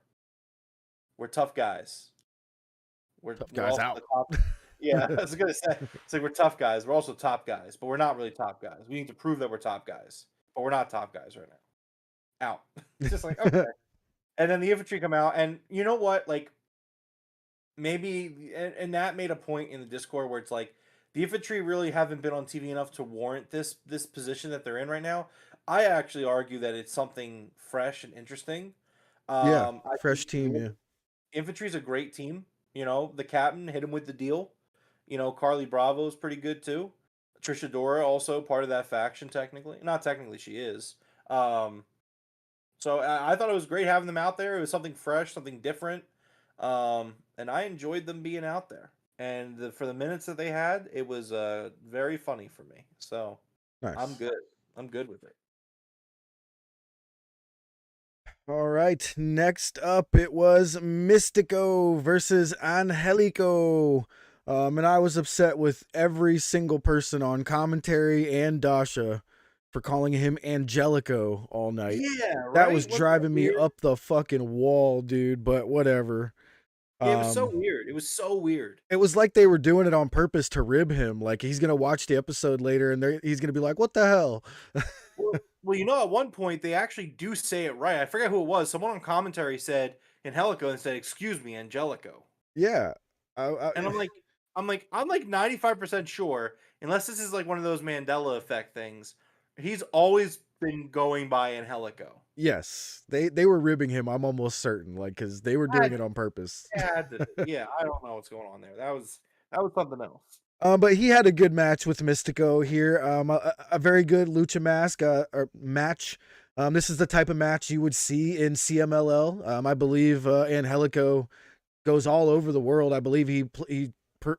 S7: We're tough guys. We're
S6: guys out.
S7: Yeah, I was gonna say, it's like we're tough guys. We're also top guys, but we're not really top guys. We need to prove that we're top guys, but we're not top guys right now. Out. It's just like, okay. And then the infantry come out, and you know what? Like, maybe, and Nat made a point in the Discord where it's like, the infantry really haven't been on TV enough to warrant this position that they're in right now. I actually argue that it's something fresh and interesting.
S6: Fresh team. Yeah,
S7: infantry's a great team. You know, the captain hit him with the deal. You know, Carly Bravo is pretty good too. Trisha Dora also part of that faction technically. Not technically, she is. So I thought it was great having them out there. It was something fresh, something different. And I enjoyed them being out there. And for the minutes that they had, it was very funny for me. So nice. I'm good. I'm good with it.
S6: All right. Next up, it was Mystico versus Angelico. And I was upset with every single person on commentary and Dasha for calling him Angelico all night.
S7: Yeah, right?
S6: That was driving me up the fucking wall, dude, but whatever.
S7: Yeah, it was so weird. It was so weird.
S6: It was like they were doing it on purpose to rib him. Like, he's going to watch the episode later, and he's going to be like, what the hell?
S7: Well, you know, at one point, they actually do say it right. I forget who it was. Someone on commentary said Angelico and said, excuse me, Angelico.
S6: Yeah.
S7: And I'm like 95% sure, unless this is like one of those Mandela effect things, he's always been going by Angelico.
S6: Yes, they were ribbing him. I'm almost certain, like, because they were doing it on purpose.
S7: Yeah, I don't know what's going on there. That was something else.
S6: But he had a good match with Mystico here. A very good lucha or match. This is the type of match you would see in CMLL. I believe Angelico goes all over the world. I believe he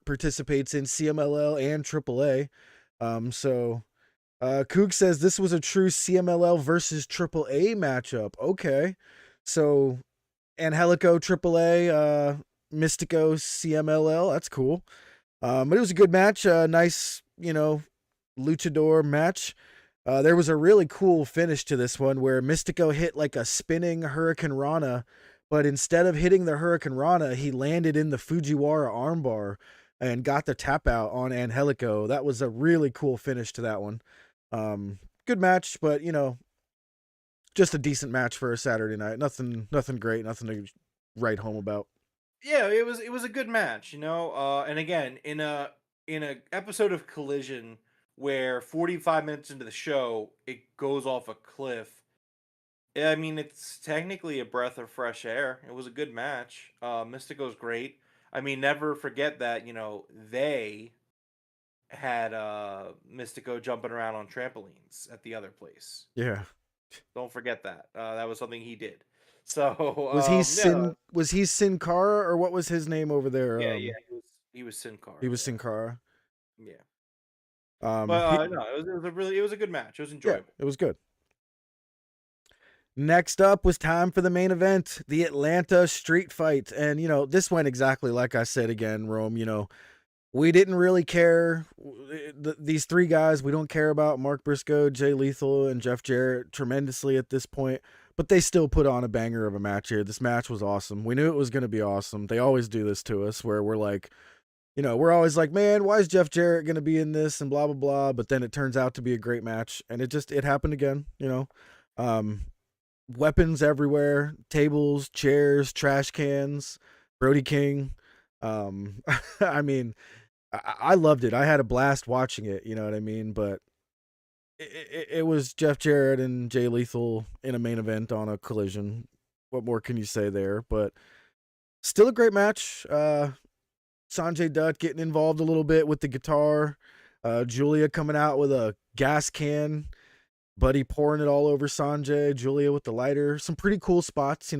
S6: participates in CMLL and AAA. Kook says this was a true CMLL versus AAA matchup. Okay. So Angelico AAA, Mystico CMLL. That's cool. But it was a good match. Nice, luchador match. There was a really cool finish to this one where Mystico hit like a spinning Hurricane Rana, but instead of hitting the Hurricane Rana, he landed in the Fujiwara armbar and got the tap out on Angelico. That was a really cool finish to that one. Good match, but just a decent match for a Saturday night. Nothing great, nothing to write home about.
S7: Yeah, it was a good match, and again, in a episode of Collision where 45 minutes into the show it goes off a cliff. I mean, it's technically a breath of fresh air. It was a good match. Mystico's great. I mean, never forget that, they had Mystico jumping around on trampolines at the other place.
S6: Yeah.
S7: Don't forget that. That was something he did. So
S6: was he Sin Cara, or what was his name over there?
S7: yeah, he was Sin Cara.
S6: He was Sin Cara.
S7: Yeah.
S6: No,
S7: it was a good match. It was enjoyable.
S6: Yeah, it was good. Next up was time for the main event, the Atlanta Street Fight. And, this went exactly like I said again, Rome. We didn't really care. These three guys, we don't care about Mark Briscoe, Jay Lethal, and Jeff Jarrett tremendously at this point. But they still put on a banger of a match here. This match was awesome. We knew it was going to be awesome. They always do this to us where we're like, we're always like, man, why is Jeff Jarrett going to be in this and blah, blah, blah. But then it turns out to be a great match. And it happened again, weapons everywhere, tables, chairs, trash cans, Brody King. I mean, I loved it. I had a blast watching it, you know what I mean? But it was Jeff Jarrett and Jay Lethal in a main event on a Collision. What more can you say there? But still a great match. Sanjay Dutt getting involved a little bit with the guitar. Julia coming out with a gas can. Buddy pouring it all over Sanjay. Julia with the lighter. Some pretty cool spots,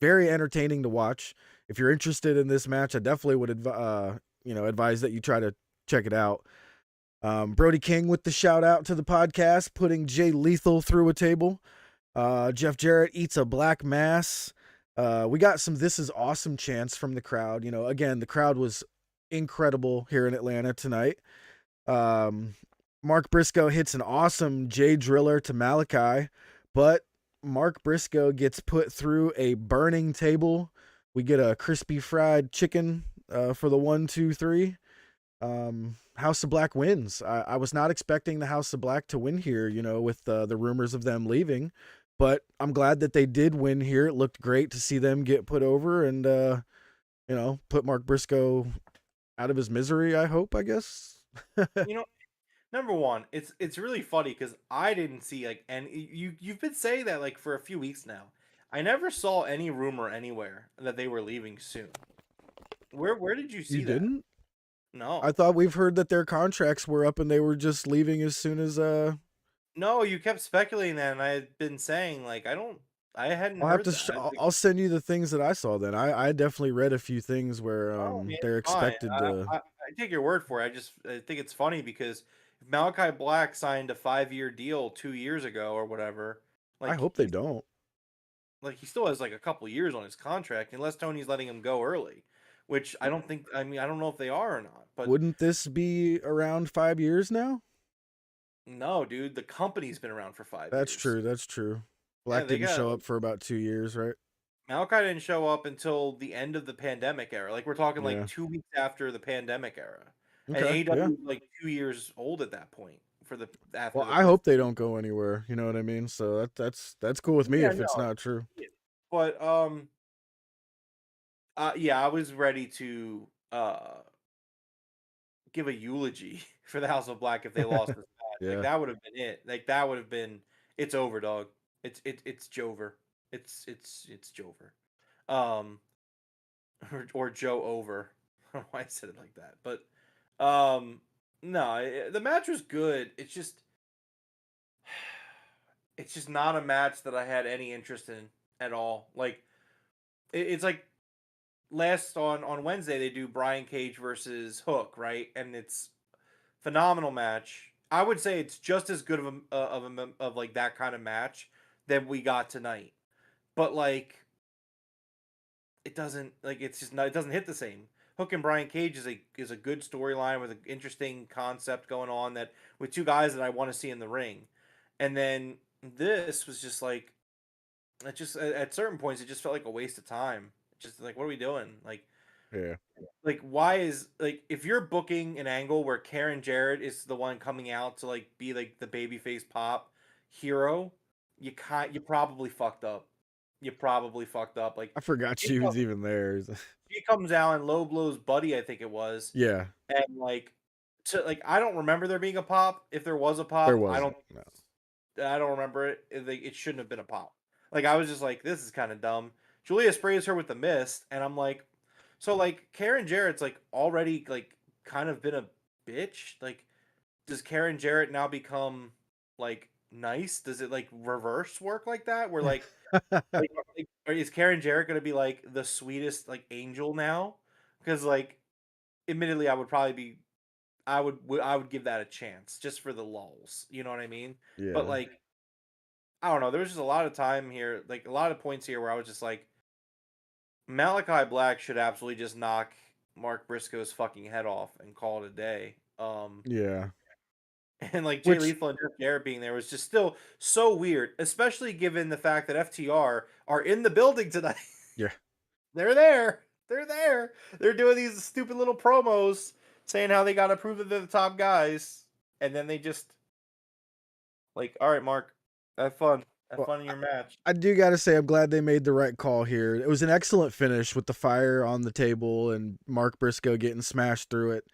S6: very entertaining to watch. If you're interested in this match, I definitely would advise that you try to check it out. Brody King with the shout out to the podcast, putting Jay Lethal through a table. Jeff Jarrett eats a black mass. We got some "This is awesome" chants from the crowd. Again, the crowd was incredible here in Atlanta tonight. Mark Briscoe hits an awesome Jay Driller to Malachi, but Mark Briscoe gets put through a burning table. We get a crispy fried chicken for the 1, 2, 3. House of Black wins. I was not expecting the House of Black to win here, with the rumors of them leaving, but I'm glad that they did win here. It looked great to see them get put over and, put Mark Briscoe out of his misery, I guess.
S7: Number one, it's really funny because I didn't see and you've been saying that for a few weeks now. I never saw any rumor anywhere that they were leaving soon. Where did you see that?
S6: You didn't?
S7: No.
S6: I thought we've heard that their contracts were up and they were just leaving as soon as
S7: No, you kept speculating that, and I had been saying I hadn't heard that.
S6: I'll send you the things that I saw then. I definitely read a few things where they're expected to.
S7: I take your word for it. I think it's funny because if Malachi Black signed a 5-year deal 2 years ago or whatever,
S6: I hope they don't.
S7: He still has a couple years on his contract, unless Tony's letting him go early, which I don't think. I mean, I don't know if they are or not. But
S6: wouldn't this be around 5 years now?
S7: No, dude. The company's been around for 5 years.
S6: That's true. That's true. Black didn't show up for about 2 years, right?
S7: Malachi didn't show up until the end of the pandemic era. We're talking 2 weeks after the pandemic era.
S6: Okay,
S7: and AEW was 2 years old at that point.
S6: I hope they don't go anywhere. You know what I mean? So that's cool with me if it's not true.
S7: But I was ready to give a eulogy for the House of Black if they lost this match.
S6: Yeah.
S7: That would have been it. That would have been it's over, dog. It's Jover. It's Jover. Or Joe Over. I don't know why I said it like that. But no, the match was good. It's just not a match that I had any interest in at all. It's last on Wednesday they do Brian Cage versus Hook, right? And it's phenomenal match. I would say it's just as good of that kind of match that we got tonight. But it doesn't it doesn't hit the same. Hook and Brian Cage is a good storyline with an interesting concept going on that with two guys that I want to see in the ring. And then this was just like it just at certain points it just felt like a waste of time. Just like what are we doing?
S6: Yeah.
S7: Like why is like if you're booking an angle where Karen Jarrett is the one coming out to like be like the babyface pop hero, you probably fucked up. You probably fucked up. Like
S6: I forgot she was even there.
S7: she comes out and low blows Buddy, I think it was,
S6: Yeah,
S7: and I don't remember there being a pop. If there was a
S6: there
S7: pop,
S6: wasn't. No.
S7: I don't remember it. It shouldn't have been a pop. Like I was just like, this is kind of dumb. Julia sprays her with the mist, and I'm like, so like Karen Jarrett's like already like kind of been a bitch. Like, does Karen Jarrett now become like nice? Does it like reverse work like that? Where or is Karen Jarrett gonna be like the sweetest like angel now? Because like, admittedly, I would give that a chance just for the lulls. You know what I mean? But
S6: Yeah.
S7: like, I don't know. There was just a lot of time here, like a lot of points here where I was just like, Malachi Black should absolutely just knock Mark Briscoe's fucking head off and call it a day.
S6: Yeah.
S7: And like Jay
S6: Which
S7: Lethal and Jeff Jarrett being there was just still so weird, especially given the fact that FTR are in the building tonight.
S6: yeah.
S7: They're there. They're there. They're doing these stupid little promos saying how they got to prove that they're the top guys. And then they just like, all right, Mark, have fun. Have
S6: Well,
S7: fun in your match.
S6: I do got to say I'm glad they made the right call here. It was an excellent finish with the fire on the table and Mark Briscoe getting smashed through it.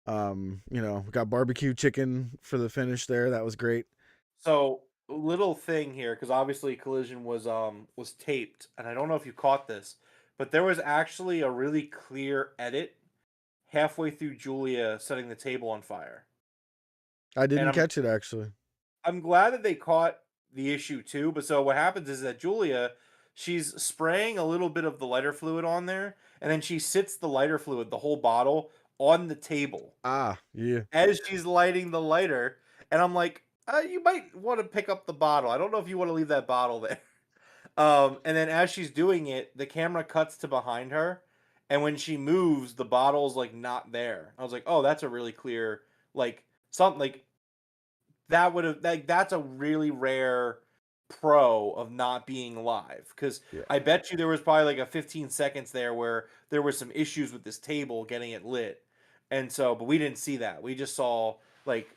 S6: Got barbecue chicken for the finish there. That was great.
S7: So little thing here, because obviously Collision was taped, and I don't know if you caught this, but there was actually a really clear edit halfway through Julia setting the table on fire.
S6: I didn't
S7: And
S6: catch it actually.
S7: I'm glad that they caught the issue too. But so what happens is that Julia, she's spraying a little bit of the lighter fluid on there, and then she sits the lighter fluid, the whole bottle, on the table
S6: Ah, yeah.
S7: as she's lighting the lighter. And I'm like, you might want to pick up the bottle. I don't know if you want to leave that bottle there. And then as she's doing it, the camera cuts to behind her, and when she moves, the bottle's like not there. I was like, oh, that's a really clear like something like that would have that's a really rare pro of not being live because
S6: Yeah.
S7: I bet you there was probably like a 15 seconds there where there were some issues with this table getting it lit, and so but we didn't see that. We just saw like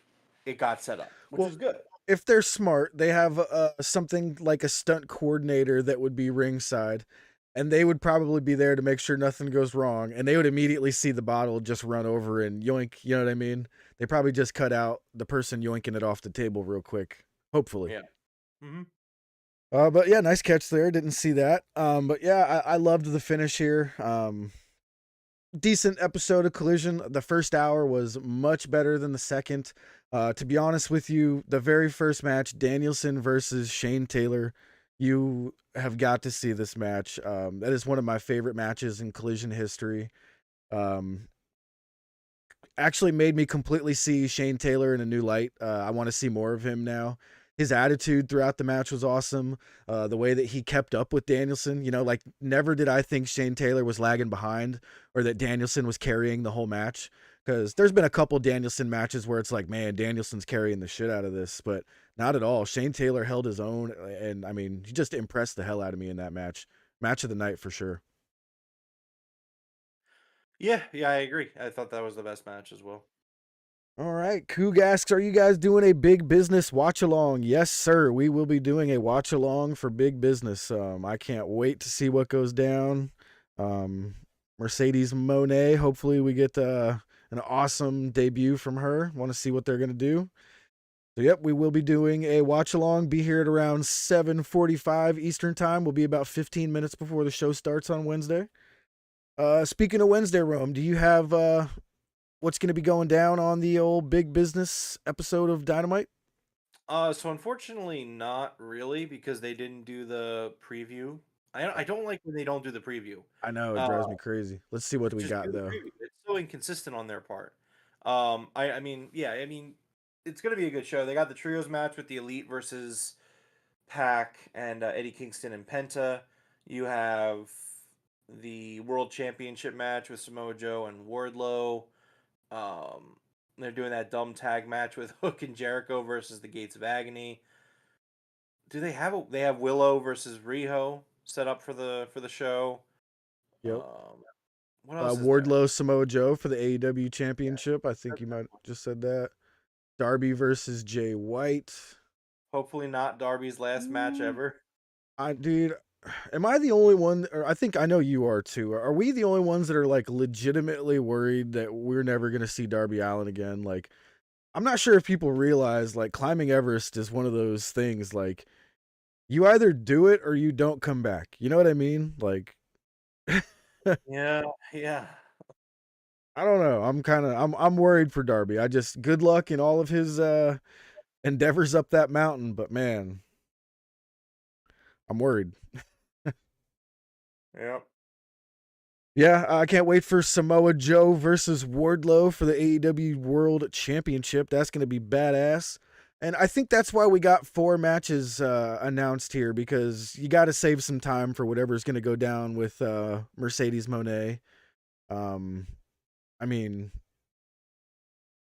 S7: it got set up, which is good.
S6: If they're smart, they have something like a stunt coordinator that would be ringside, and they would probably be there to make sure nothing goes wrong, and they would immediately see the bottle just run over and yoink, you know what I mean? They probably just cut out the person yoinking it off the table real quick, hopefully.
S7: Yeah. Mm-hmm.
S6: But yeah, nice catch there. Didn't see that. But yeah, I loved the finish here. Decent episode of Collision. The first hour was much better than the second. To be honest with you, the very first match, Danielson versus Shane Taylor, you have got to see this match. That is one of my favorite matches in Collision history. Actually made me completely see Shane Taylor in a new light. I want to see more of him now. His attitude throughout the match was awesome. The way that he kept up with Danielson, like never did I think Shane Taylor was lagging behind or that Danielson was carrying the whole match. Because there's been a couple Danielson matches where it's like, man, Danielson's carrying the shit out of this, but not at all. Shane Taylor held his own, and I mean, he just impressed the hell out of me in that match. Match of the night for sure.
S7: Yeah, I agree. I thought that was the best match as well.
S6: All right, Coog asks, are you guys doing a big business watch along? Yes, sir. We will be doing a watch along for big business. I can't wait to see what goes down. Mercedes Monet. Hopefully, we get an awesome debut from her. Want to see what they're gonna do. So, yep, we will be doing a watch along. Be here at around 7:45 Eastern time. We'll be about 15 minutes before the show starts on Wednesday. Speaking of Wednesday, Rome, do you have what's going to be going down on the old big business episode of Dynamite?
S7: So unfortunately, not really because they didn't do the preview. I don't like when they don't do the preview.
S6: I know, it drives me crazy. Let's see what we
S7: Just
S6: got
S7: do the
S6: though.
S7: preview. It's so inconsistent on their part. I mean, it's gonna be a good show. They got the trios match with the Elite versus Pac and Eddie Kingston and Penta. You have the World Championship match with Samoa Joe and Wardlow. They're doing that dumb tag match with Hook and Jericho versus the Gates of Agony. Do they have they have Willow versus Riho set up for the show?
S6: Yep.
S7: What else is there?
S6: Wardlow, Samoa Joe for the AEW Championship. I think you might just said that. Darby versus Jay White.
S7: Hopefully not Darby's last match ever.
S6: Dude, am I the only one? Or I think I know you are too. Are we the only ones that are like legitimately worried that we're never gonna see Darby Allin again? Like, I'm not sure if people realize like climbing Everest is one of those things. Like, you either do it or you don't come back. You know what I mean? Like,
S7: Yeah.
S6: I don't know. I'm worried for Darby. I just good luck in all of his endeavors up that mountain, but man, I'm worried.
S7: Yep.
S6: Yeah, I can't wait for Samoa Joe versus Wardlow for the AEW World Championship. That's going to be badass. And I think that's why we got 4 matches announced here, because you got to save some time for whatever's going to go down with Mercedes Moné. I mean,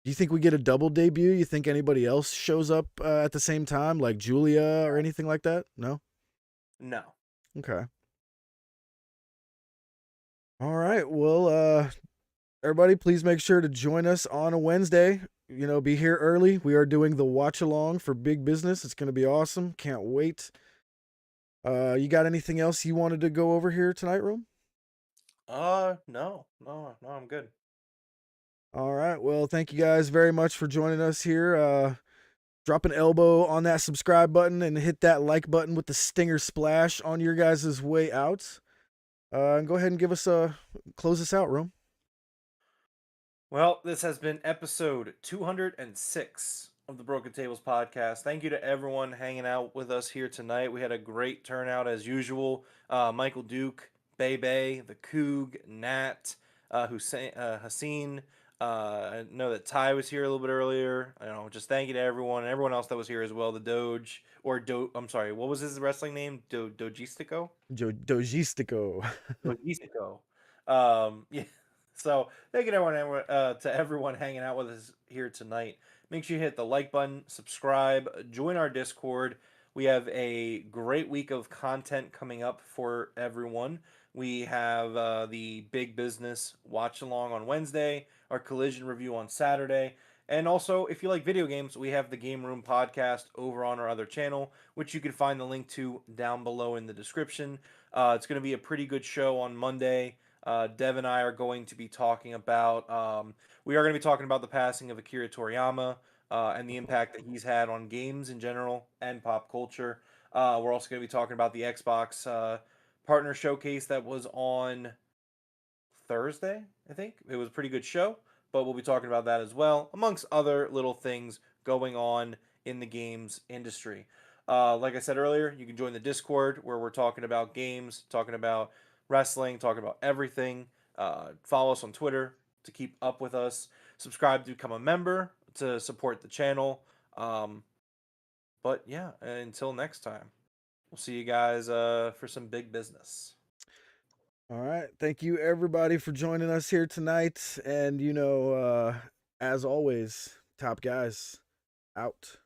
S6: do you think we get a double debut? You think anybody else shows up at the same time, like Julia or anything like that? No?
S7: No.
S6: Okay. All right. Well, everybody, please make sure to join us on a Wednesday. You know, be here early. We are doing the watch along for Big Business. It's going to be awesome. Can't wait. You got anything else you wanted to go over here tonight, Rome?
S7: No, I'm good.
S6: All right. Well, thank you guys very much for joining us here. Drop an elbow on that subscribe button and hit that like button with the stinger splash on your guys' way out. And go ahead and give us close us out, Rome.
S7: Well, this has been episode 206 of the Broken Tables podcast. Thank you to everyone hanging out with us here tonight. We had a great turnout as usual. Michael Duke, Bebe, the Coog, Nat, Haseen. I know that Ty was here a little bit earlier. Just thank you to everyone and everyone else that was here as well. The Doge, I'm sorry, what was his wrestling name? Dojistico?
S6: Dojistico.
S7: Dojistico. Yeah. So thank you to everyone hanging out with us here tonight. Make sure you hit the like button, subscribe, join our Discord. We have a great week of content coming up for everyone. We have the Big Business watch along on Wednesday, our Collision review on Saturday, and also if you like video games, we have the Game Room podcast over on our other channel, which you can find the link to down below in the description. It's going to be a pretty good show on Monday. Dev and I are going to be talking about the passing of Akira Toriyama and the impact that he's had on games in general and pop culture. We're also going to be talking about the Xbox partner showcase that was on Thursday, I think. It was a pretty good show, but we'll be talking about that as well, amongst other little things going on in the games industry. Like I said earlier, you can join the Discord where we're talking about games, talking about wrestling, talking about everything. Follow us on Twitter to keep up with us. Subscribe to become a member to support the channel. But yeah, until next time, we'll see you guys for some big business.
S6: All right. Thank you, everybody, for joining us here tonight. And, as always, top guys out.